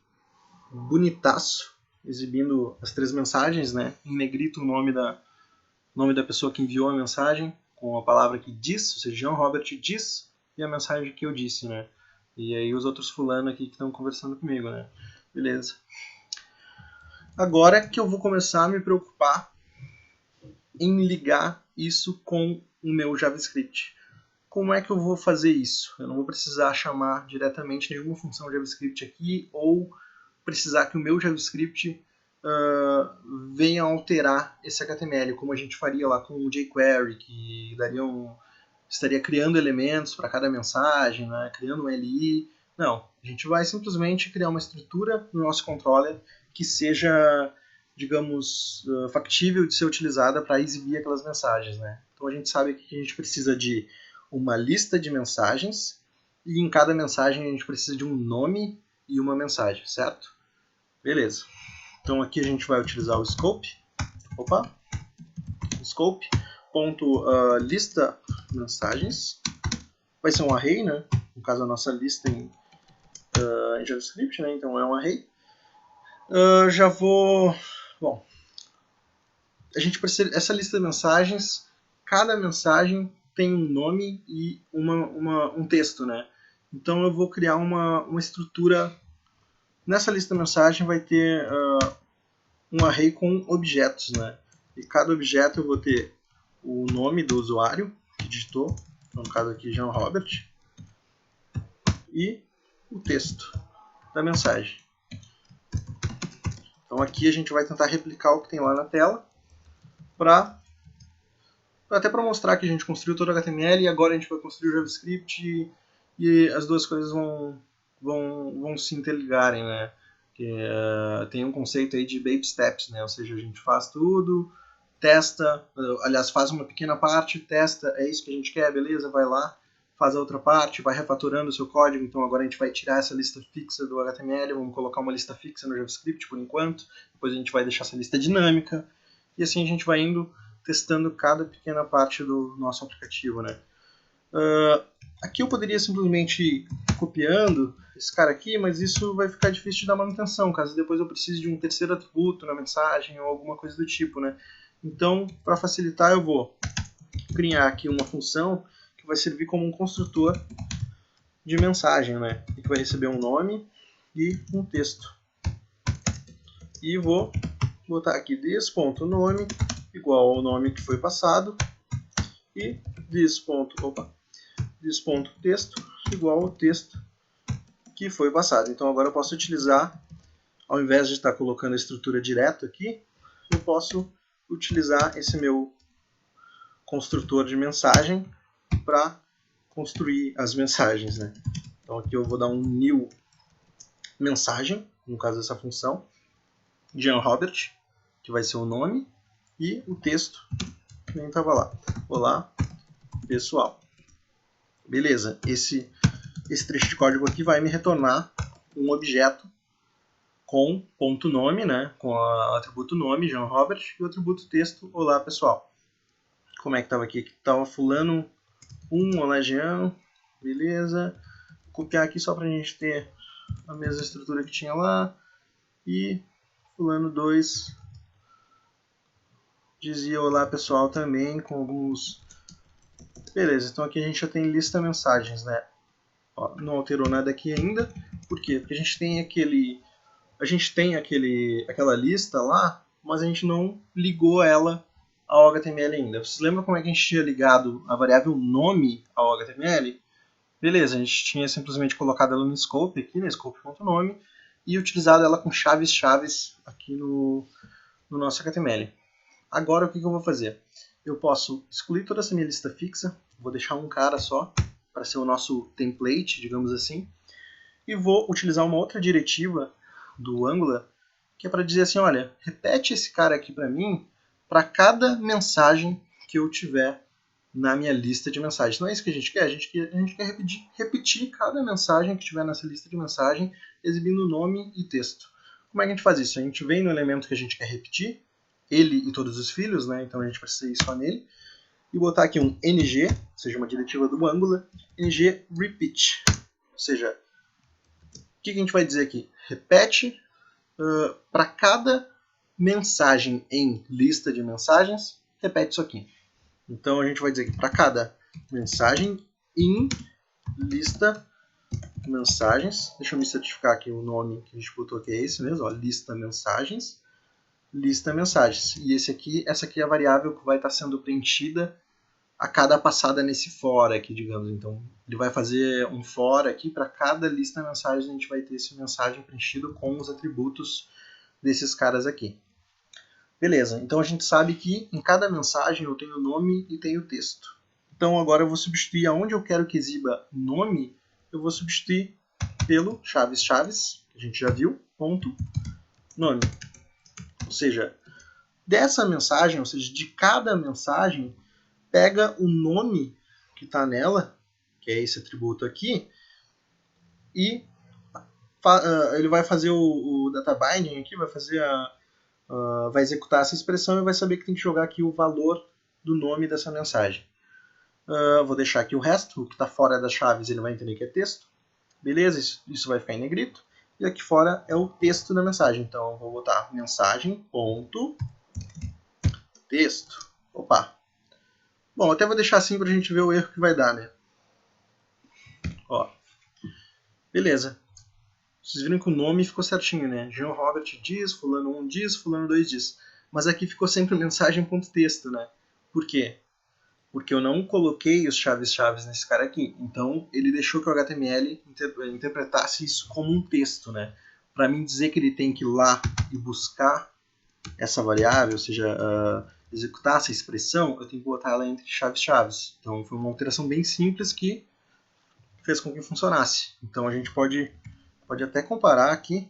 bonitaço, exibindo as 3 mensagens, né? Em negrito o nome da pessoa que enviou a mensagem, com a palavra que diz, ou seja, Jean Robert diz, e a mensagem que eu disse, né? E aí os outros fulano aqui que estão conversando comigo, né? Beleza. Agora que eu vou começar a me preocupar em ligar isso com o meu JavaScript. Como é que eu vou fazer isso? Eu não vou precisar chamar diretamente nenhuma função JavaScript aqui ou precisar que o meu JavaScript venha alterar esse HTML, como a gente faria lá com o jQuery, que estaria criando elementos para cada mensagem, né? Criando um LI. Não, a gente vai simplesmente criar uma estrutura no nosso controller que seja, digamos, factível de ser utilizada para exibir aquelas mensagens, né? Então a gente sabe que a gente precisa de uma lista de mensagens e em cada mensagem a gente precisa de um nome e uma mensagem, certo? Beleza. Então aqui a gente vai utilizar o scope. Scope.lista mensagens. Vai ser um array, né? No caso a nossa lista em JavaScript, né? Então é um array. Já vou... Bom, a gente precisa... Essa lista de mensagens, cada mensagem tem um nome e um texto, né? Então eu vou criar uma estrutura. Nessa lista de mensagem vai ter um array com objetos, né? E cada objeto eu vou ter o nome do usuário que digitou, no caso aqui Jean Robert, e o texto da mensagem. Então aqui a gente vai tentar replicar o que tem lá na tela até para mostrar que a gente construiu todo o HTML e agora a gente vai construir o JavaScript e as duas coisas vão se interligarem, né? Tem um conceito aí de baby steps, né? Ou seja, a gente faz tudo, testa, aliás, faz uma pequena parte, testa, é isso que a gente quer, beleza, vai lá, faz a outra parte, vai refatorando o seu código. Então agora a gente vai tirar essa lista fixa do HTML, vamos colocar uma lista fixa no JavaScript por enquanto, depois a gente vai deixar essa lista dinâmica, e assim a gente vai indo testando cada pequena parte do nosso aplicativo, né? Aqui eu poderia simplesmente ir copiando esse cara aqui, mas isso vai ficar difícil de dar manutenção, caso depois eu precise de um terceiro atributo na mensagem ou alguma coisa do tipo, né? Então, para facilitar, eu vou criar aqui uma função que vai servir como um construtor de mensagem, né? E que vai receber um nome e um texto. E vou botar aqui this.nome igual ao nome que foi passado e this.texto igual ao texto que foi passado. Então agora eu posso utilizar, ao invés de estar colocando a estrutura direto aqui, eu posso utilizar esse meu construtor de mensagem para construir as mensagens, né? Então aqui eu vou dar um new mensagem, no caso dessa função, Jean Robert, que vai ser o nome, e o texto que nem estava lá. Olá, pessoal. Beleza, esse esse trecho de código aqui vai me retornar um objeto com ponto nome, né, com o atributo nome, João Robert, e o atributo texto, olá pessoal. Como é que estava aqui? Estava fulano 1, olá Jean, beleza. Vou copiar aqui só para a gente ter a mesma estrutura que tinha lá. E fulano 2 dizia olá pessoal também, com alguns... Beleza, então aqui a gente já tem lista mensagens, né? Ó, não alterou nada aqui ainda. Por quê? Porque a gente tem aquela lista lá, mas a gente não ligou ela ao HTML ainda. Vocês lembram como é que a gente tinha ligado a variável nome ao HTML? Beleza, a gente tinha simplesmente colocado ela no scope, aqui, no scope.nome, e utilizado ela com chaves aqui no nosso HTML. Agora o que eu vou fazer? Eu posso excluir toda essa minha lista fixa, vou deixar um cara só, para ser o nosso template, digamos assim, e vou utilizar uma outra diretiva do Angular, que é para dizer assim, olha, repete esse cara aqui para mim, para cada mensagem que eu tiver na minha lista de mensagens. Não é isso que a gente quer? A gente quer repetir cada mensagem que tiver nessa lista de mensagem, exibindo nome e texto. Como é que a gente faz isso? A gente vem no elemento que a gente quer repetir, ele e todos os filhos, né? Então a gente precisa ir só nele, e botar aqui um ng, ou seja, uma diretiva do Angular, ng repeat, ou seja, o que a gente vai dizer aqui? Repete para cada mensagem em lista de mensagens, repete isso aqui. Então a gente vai dizer que para cada mensagem em lista mensagens, deixa eu me certificar aqui o nome que a gente botou aqui é esse mesmo, ó, lista mensagens. E essa aqui é a variável que vai estar sendo preenchida a cada passada nesse for aqui, digamos. Então ele vai fazer um for aqui para cada lista mensagens, a gente vai ter esse mensagem preenchido com os atributos desses caras aqui. Beleza, então a gente sabe que em cada mensagem eu tenho nome e tenho texto. Então agora eu vou substituir aonde eu quero que exiba nome, eu vou substituir pelo chaves, que a gente já viu, ponto, nome. Ou seja, dessa mensagem, ou seja, de cada mensagem, pega o nome que está nela, que é esse atributo aqui, e ele vai fazer o data binding aqui, vai executar essa expressão e vai saber que tem que jogar aqui o valor do nome dessa mensagem. Vou deixar aqui o resto, o que está fora das chaves ele vai entender que é texto. Beleza, isso vai ficar em negrito. E aqui fora é o texto da mensagem. Então eu vou botar mensagem.texto. Opa! Bom, até vou deixar assim para a gente ver o erro que vai dar, né? Ó. Beleza. Vocês viram que o nome ficou certinho, né? Jean Robert diz, fulano 1 diz, fulano 2 diz. Mas aqui ficou sempre mensagem.texto, né? Por quê? Porque eu não coloquei os chaves nesse cara aqui. Então ele deixou que o HTML interpretasse isso como um texto, né? Para mim dizer que ele tem que ir lá e buscar essa variável, ou seja, executar essa expressão, eu tenho que botar ela entre chaves. Então foi uma alteração bem simples que fez com que funcionasse. Então a gente pode até comparar aqui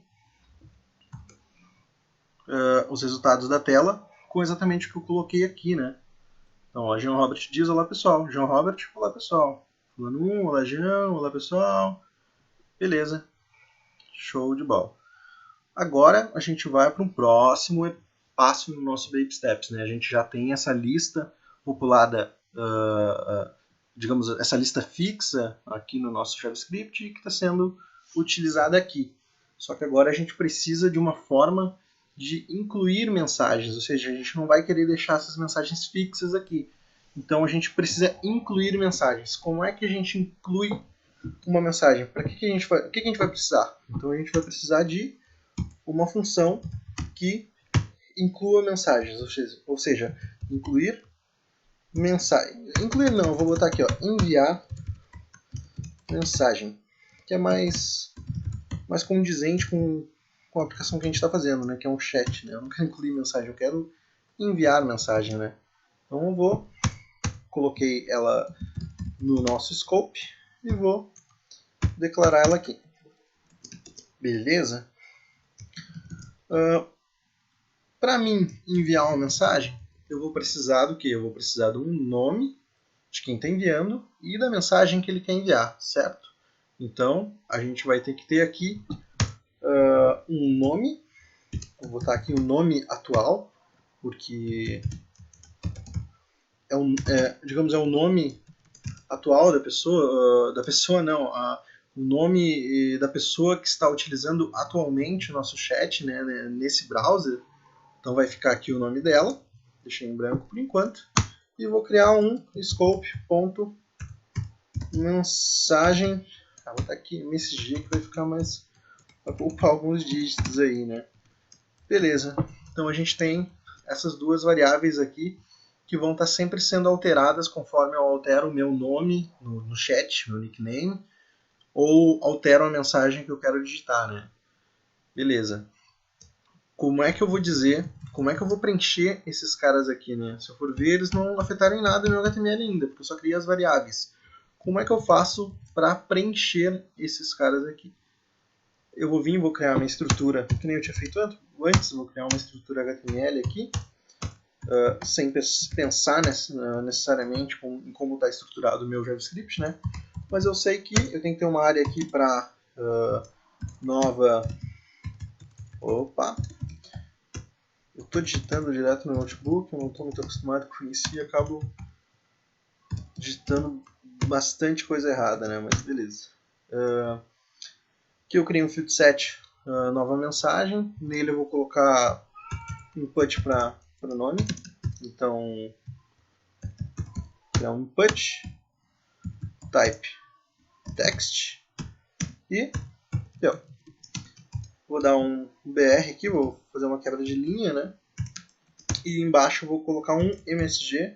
os resultados da tela com exatamente o que eu coloquei aqui, né? Então, ó, Jean Robert diz olá pessoal, Jean Robert, olá pessoal, fulano 1, olá Jean, olá pessoal, beleza, show de bola. Agora a gente vai para um próximo passo no nosso Baby Steps, né? A gente já tem essa lista populada, digamos, essa lista fixa aqui no nosso JavaScript que está sendo utilizada aqui. Só que agora a gente precisa de uma forma de incluir mensagens, ou seja, a gente não vai querer deixar essas mensagens fixas aqui. Então a gente precisa incluir mensagens. Como é que a gente inclui uma mensagem? Para que a gente vai precisar? Então a gente vai precisar de uma função que inclua mensagens, ou seja, incluir mensagem. Incluir não, eu vou botar aqui, ó, enviar mensagem, que é mais condizente com a aplicação que a gente está fazendo, né, que é um chat, né? Eu não quero incluir mensagem, eu quero enviar mensagem, né? Então coloquei ela no nosso scope e vou declarar ela aqui. Beleza? Para mim enviar uma mensagem, eu vou precisar do quê? Eu vou precisar do nome de quem está enviando e da mensagem que ele quer enviar, certo? Então, a gente vai ter que ter aqui um nome. Vou botar aqui o nome atual, porque digamos, é o nome atual da pessoa não, o nome da pessoa que está utilizando atualmente o nosso chat, né, nesse browser. Então vai ficar aqui o nome dela, deixei em branco por enquanto, e vou criar um scope.mensagem, vou botar aqui MSG que vai ficar mais, vai poupar alguns dígitos aí, né? Beleza, então a gente tem essas duas variáveis aqui que vão estar sempre sendo alteradas conforme eu altero o meu nome no chat, meu nickname, ou altero a mensagem que eu quero digitar, né? Beleza. Como é que eu vou dizer, como é que eu vou preencher esses caras aqui, né? Se eu for ver, eles não afetaram em nada no meu HTML ainda, porque eu só criei as variáveis. Como é que eu faço para preencher esses caras aqui? Eu vou vir e vou criar uma estrutura, que nem eu tinha feito antes, vou criar uma estrutura HTML aqui, sem pensar necessariamente em como está estruturado o meu JavaScript, né? Mas eu sei que eu tenho que ter uma área aqui para nova... Opa! Eu estou digitando direto no notebook, eu não estou muito acostumado com isso e acabo digitando bastante coisa errada, né? Mas beleza. Aqui eu criei um field set, nova mensagem. Nele eu vou colocar input para nome. Então, criar um input, type text e vou dar um BR aqui, vou fazer uma quebra de linha, né? E embaixo eu vou colocar um MSG.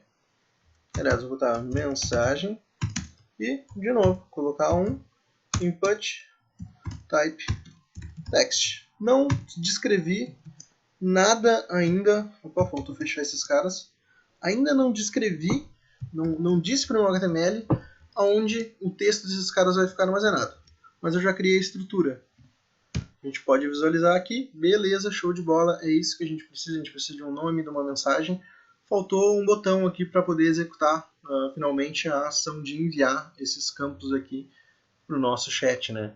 Aliás, vou botar mensagem e, de novo, colocar um input type text. Não descrevi nada ainda. Opa, faltou fechar esses caras. Ainda não descrevi, não disse para o meu HTML aonde o texto desses caras vai ficar armazenado. Mas eu já criei a estrutura. A gente pode visualizar aqui. Beleza, show de bola. É isso que a gente precisa. A gente precisa de um nome, de uma mensagem. Faltou um botão aqui para poder executar finalmente a ação de enviar esses campos aqui para o nosso chat, né?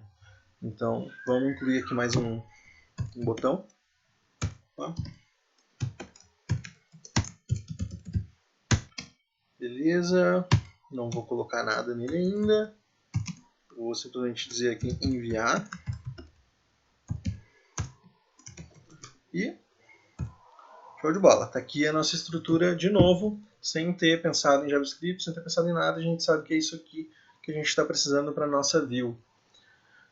Então, vamos incluir aqui mais um botão. Tá? Beleza. Não vou colocar nada nele ainda. Vou simplesmente dizer aqui enviar. E show de bola. Tá aqui a nossa estrutura de novo, sem ter pensado em JavaScript, sem ter pensado em nada. A gente sabe que é isso aqui que a gente está precisando para a nossa view.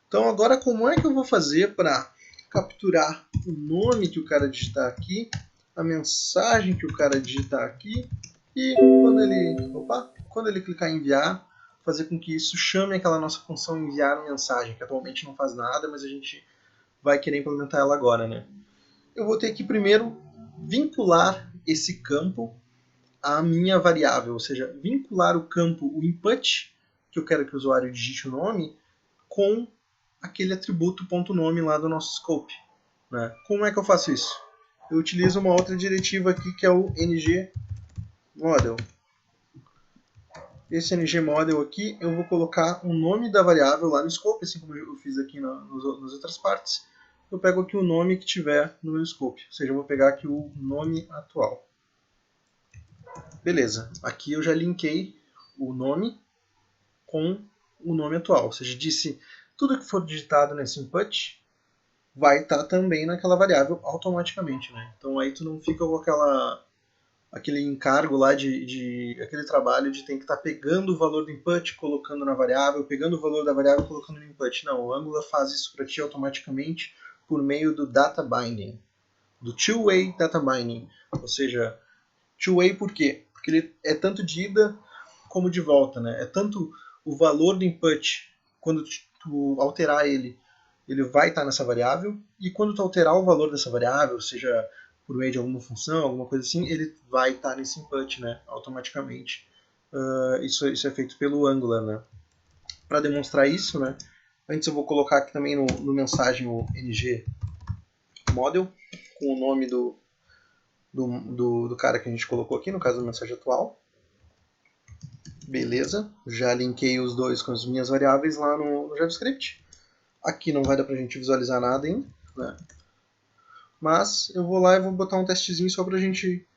Então agora como é que eu vou fazer para capturar o nome que o cara digitar aqui, a mensagem que o cara digitar aqui e quando ele clicar em enviar, fazer com que isso chame aquela nossa função enviar mensagem, que atualmente não faz nada, mas a gente vai querer implementar ela agora, né? Eu vou ter que primeiro vincular esse campo à minha variável, ou seja, vincular o campo, o input, que eu quero que o usuário digite o nome, com aquele atributo .nome lá do nosso scope. Né? Como é que eu faço isso? Eu utilizo uma outra diretiva aqui que é o ngModel. Esse ngModel aqui eu vou colocar o nome da variável lá no scope, assim como eu fiz aqui nas outras partes. Eu pego aqui o nome que tiver no meu scope, ou seja, eu vou pegar aqui o nome atual. Beleza, aqui eu já linkei o nome com o nome atual, ou seja, disse tudo que for digitado nesse input vai estar também naquela variável automaticamente, né? Então aí tu não fica com aquele encargo lá aquele trabalho de ter que estar pegando o valor do input, colocando na variável, pegando o valor da variável, colocando no input. Não, o Angular faz isso para ti automaticamente por meio do data binding, do two-way data binding, ou seja, two-way por quê? Porque ele é tanto de ida como de volta, né? É tanto o valor do input, quando tu alterar ele vai estar nessa variável, e quando tu alterar o valor dessa variável, seja por meio de alguma função, alguma coisa assim, ele vai estar nesse input, né, automaticamente. Isso é feito pelo Angular, né. Para demonstrar isso, né, antes eu vou colocar aqui também no mensagem o ngModel, com o nome do cara que a gente colocou aqui, no caso da mensagem atual. Beleza, já linkei os dois com as minhas variáveis lá no JavaScript. Aqui não vai dar pra gente visualizar nada ainda, né? Mas eu vou lá e vou botar um testezinho só pra gente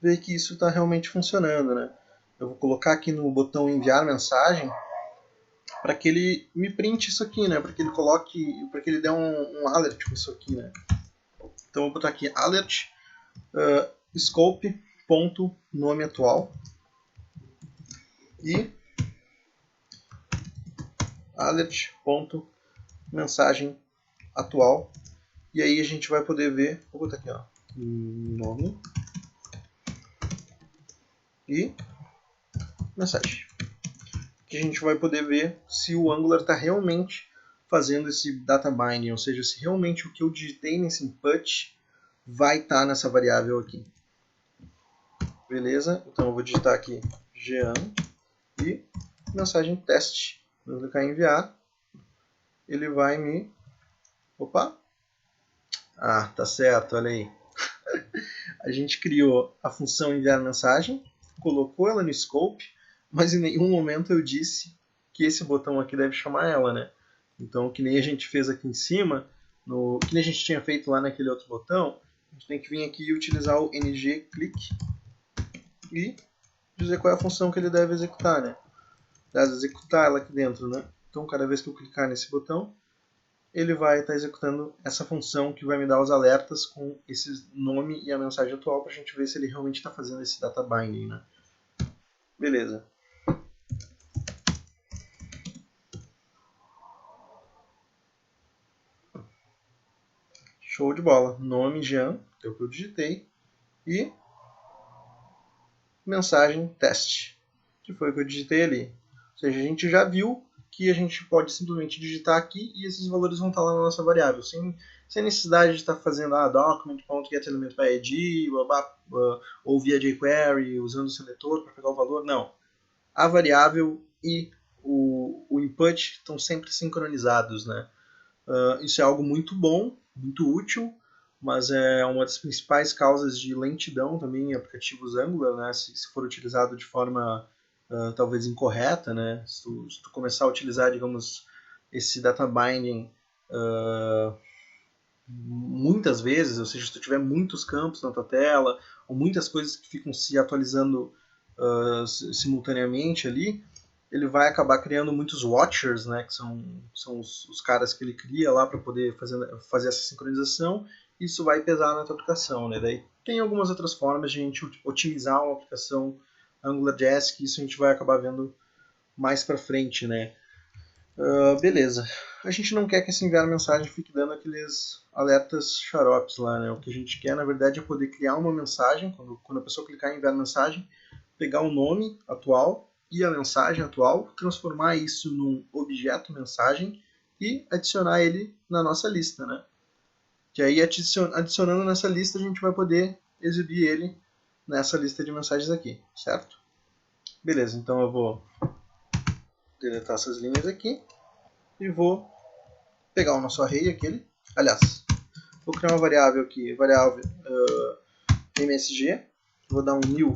ver que isso está realmente funcionando, né? Eu vou colocar aqui no botão enviar mensagem para que ele me print isso aqui, né? Para que ele coloque, para que ele dê um alert com isso aqui, né? Então eu vou botar aqui alert scope ponto nome atual e alert ponto mensagem atual, e aí a gente vai poder ver, vou botar aqui, ó, nome e mensagem, que a gente vai poder ver se o Angular está realmente fazendo esse data binding, ou seja, se realmente o que eu digitei nesse input vai estar nessa variável aqui. Beleza? Então eu vou digitar aqui Jean e mensagem teste. Vou clicar em enviar. Ele vai me... Opa! Ah, tá certo, olha aí. A gente criou a função enviar mensagem, colocou ela no scope, mas em nenhum momento eu disse que esse botão aqui deve chamar ela, né? Então, que nem a gente fez aqui em cima, que nem a gente tinha feito lá naquele outro botão, a gente tem que vir aqui e utilizar o ng click e dizer qual é a função que ele deve executar, né? Deve executar ela aqui dentro, né? Então, cada vez que eu clicar nesse botão, ele vai estar executando essa função que vai me dar os alertas com esse nome e a mensagem atual para a gente ver se ele realmente está fazendo esse data binding, né? Beleza. Show de bola. Nome Jean, que é o que eu digitei, e mensagem teste, que foi o que eu digitei ali. Ou seja, a gente já viu que a gente pode simplesmente digitar aqui e esses valores vão estar lá na nossa variável, sem necessidade de estar fazendo document.getElementById, ou via jQuery, usando o seletor para pegar o valor. Não. A variável e o input estão sempre sincronizados, né? Isso é algo muito bom, muito útil, mas é uma das principais causas de lentidão também em aplicativos Angular, né? Se for utilizado de forma talvez incorreta, né? Se tu começar a utilizar, digamos, esse data binding muitas vezes, ou seja, se tu tiver muitos campos na tua tela, ou muitas coisas que ficam se atualizando simultaneamente ali, ele vai acabar criando muitos watchers, né, que são os caras que ele cria lá para poder fazer essa sincronização. Isso vai pesar na tua aplicação, né? Daí tem algumas outras formas de a gente otimizar uma aplicação AngularJS, que isso a gente vai acabar vendo mais para frente, né? Beleza. A gente não quer que esse enviar mensagem fique dando aqueles alertas xaropes lá, né? O que a gente quer, na verdade, é poder criar uma mensagem, quando a pessoa clicar em enviar mensagem, pegar o nome atual e a mensagem atual, transformar isso num objeto mensagem e adicionar ele na nossa lista, né? Que aí, adicionando nessa lista, a gente vai poder exibir ele nessa lista de mensagens aqui, certo? Beleza, então eu vou deletar essas linhas aqui e vou pegar o nosso array aquele. Aliás, vou criar uma variável aqui, variável msg, vou dar um new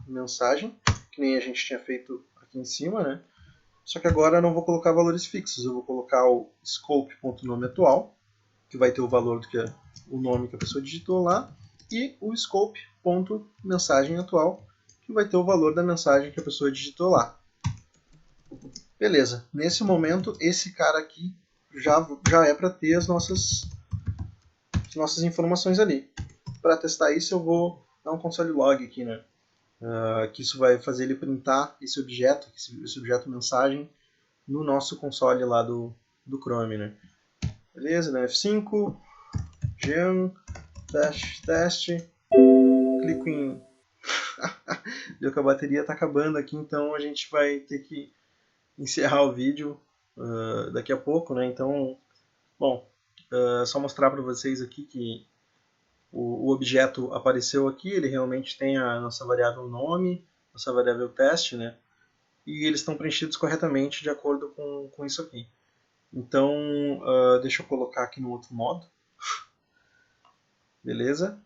mensagem, que nem a gente tinha feito aqui em cima, né? Só que agora eu não vou colocar valores fixos, eu vou colocar o scope.nome atual, que vai ter o valor o nome que a pessoa digitou lá, e o scope.mensagem atual, que vai ter o valor da mensagem que a pessoa digitou lá. Beleza, nesse momento esse cara aqui já é para ter as nossas informações ali. Para testar isso eu vou dar um console log aqui, né? Que isso vai fazer ele printar esse objeto mensagem no nosso console lá do Chrome, né? Beleza, né? F5, gen, teste, clico em... Deu que a bateria está acabando aqui, então a gente vai ter que encerrar o vídeo daqui a pouco, né? Então, bom, só mostrar para vocês aqui que o objeto apareceu aqui, ele realmente tem a nossa variável nome, nossa variável teste, né? E eles estão preenchidos corretamente de acordo com isso aqui. Então, deixa eu colocar aqui no outro modo. Beleza?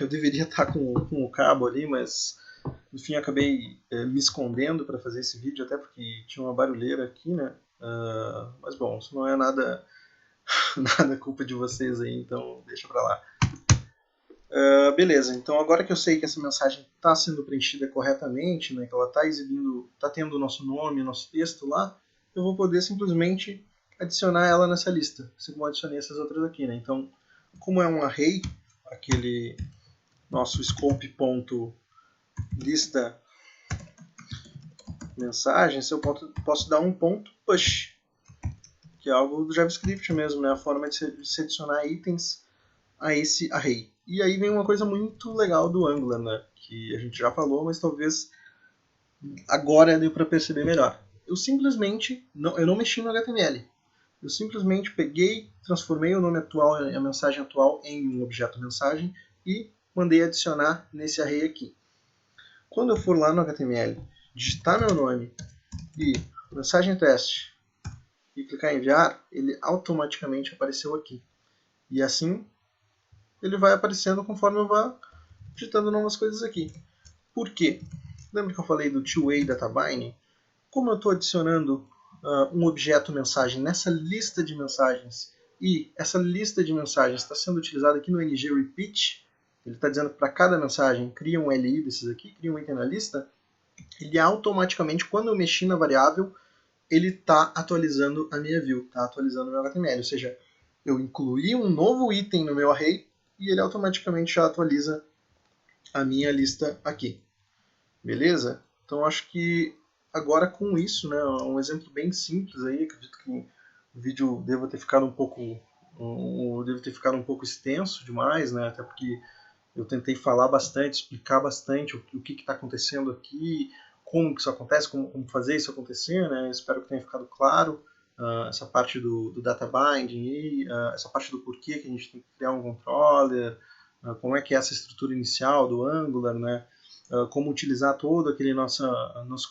Eu deveria estar com o cabo ali, mas Enfim, acabei me escondendo para fazer esse vídeo, até porque tinha uma barulheira aqui, né? Mas bom, isso não é nada, nada culpa de vocês aí, então deixa pra lá. Beleza, então agora que eu sei que essa mensagem está sendo preenchida corretamente, né, que ela está exibindo, está tendo o nosso nome, o nosso texto lá, eu vou poder simplesmente adicionar ela nessa lista, assim como eu adicionei essas outras aqui, né? Então, como é um array, aquele nosso scope.lista mensagens, eu posso dar um ponto push, que é algo do JavaScript mesmo, né? A forma de se adicionar itens a esse array. E aí vem uma coisa muito legal do Angular, né? Que a gente já falou, mas talvez agora deu para perceber melhor. Eu simplesmente eu não mexi no HTML. Eu simplesmente peguei, transformei o nome atual, a mensagem atual, em um objeto mensagem e mandei adicionar nesse array aqui. Quando eu for lá no HTML, digitar meu nome e mensagem teste e clicar em enviar, ele automaticamente apareceu aqui. E assim ele vai aparecendo conforme eu vá digitando novas coisas aqui. Por quê? Lembra que eu falei do two-way data binding? Como eu estou adicionando um objeto mensagem nessa lista de mensagens e essa lista de mensagens está sendo utilizada aqui no ngRepeat, ele está dizendo que para cada mensagem cria um LI desses aqui, cria um item na lista, ele automaticamente, quando eu mexi na variável, ele está atualizando a minha view, está atualizando o meu HTML. Ou seja, eu incluí um novo item no meu array e ele automaticamente já atualiza a minha lista aqui. Beleza? Então acho que agora com isso, né, um exemplo bem simples aí, acredito que o vídeo deva ter ficado um pouco extenso demais, né, até porque eu tentei falar bastante, explicar bastante o que está acontecendo aqui, como que isso acontece, como fazer isso acontecer, né, espero que tenha ficado claro essa parte do data binding e essa parte do porquê que a gente tem que criar um controller, como é que é essa estrutura inicial do Angular, né, como utilizar todo aquele nosso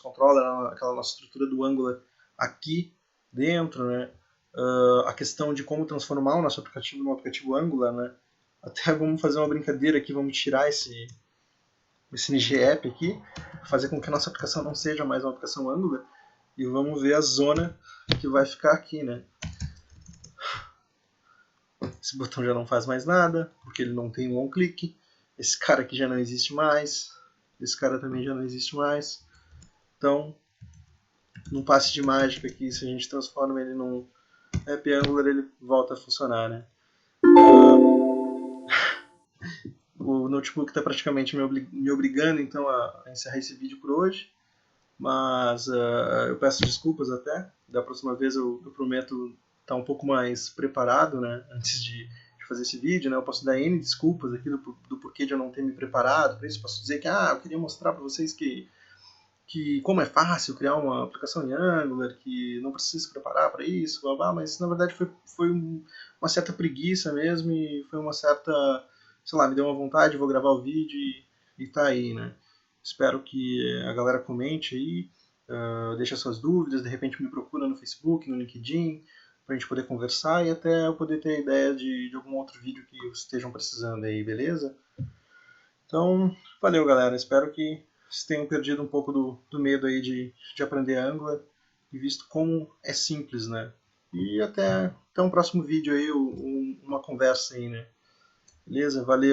controller, aquela nossa estrutura do Angular aqui dentro, né? A questão de como transformar o nosso aplicativo num aplicativo Angular, né? Até vamos fazer uma brincadeira aqui, vamos tirar esse NGApp aqui, fazer com que a nossa aplicação não seja mais uma aplicação Angular e vamos ver a zona que vai ficar aqui, né? Esse botão já não faz mais nada, porque ele não tem um on-click. Esse cara aqui já não existe mais. Esse cara também já não existe mais. Então, num passe de mágica aqui, se a gente transforma ele num app Angular, ele volta a funcionar, né? O notebook está praticamente me obrigando, então, a encerrar esse vídeo por hoje. Mas eu peço desculpas até. Da próxima vez eu prometo estar um pouco mais preparado, né? Antes de fazer esse vídeo, né? Eu posso dar N desculpas aqui do porquê de eu não ter me preparado. Por isso, posso dizer que eu queria mostrar para vocês que como é fácil criar uma aplicação em Angular, que não precisa se preparar para isso, blá, blá, mas na verdade foi uma certa preguiça mesmo e foi uma certa, sei lá, me deu uma vontade, vou gravar o vídeo e tá aí, né? Espero que a galera comente aí, deixe suas dúvidas, de repente me procura no Facebook, no LinkedIn, pra gente poder conversar e até eu poder ter ideia de algum outro vídeo que vocês estejam precisando aí, beleza? Então, valeu galera, espero que vocês tenham perdido um pouco do medo aí de aprender Angular e visto como é simples, né? E até um próximo vídeo aí, uma conversa aí, né? Beleza? Valeu!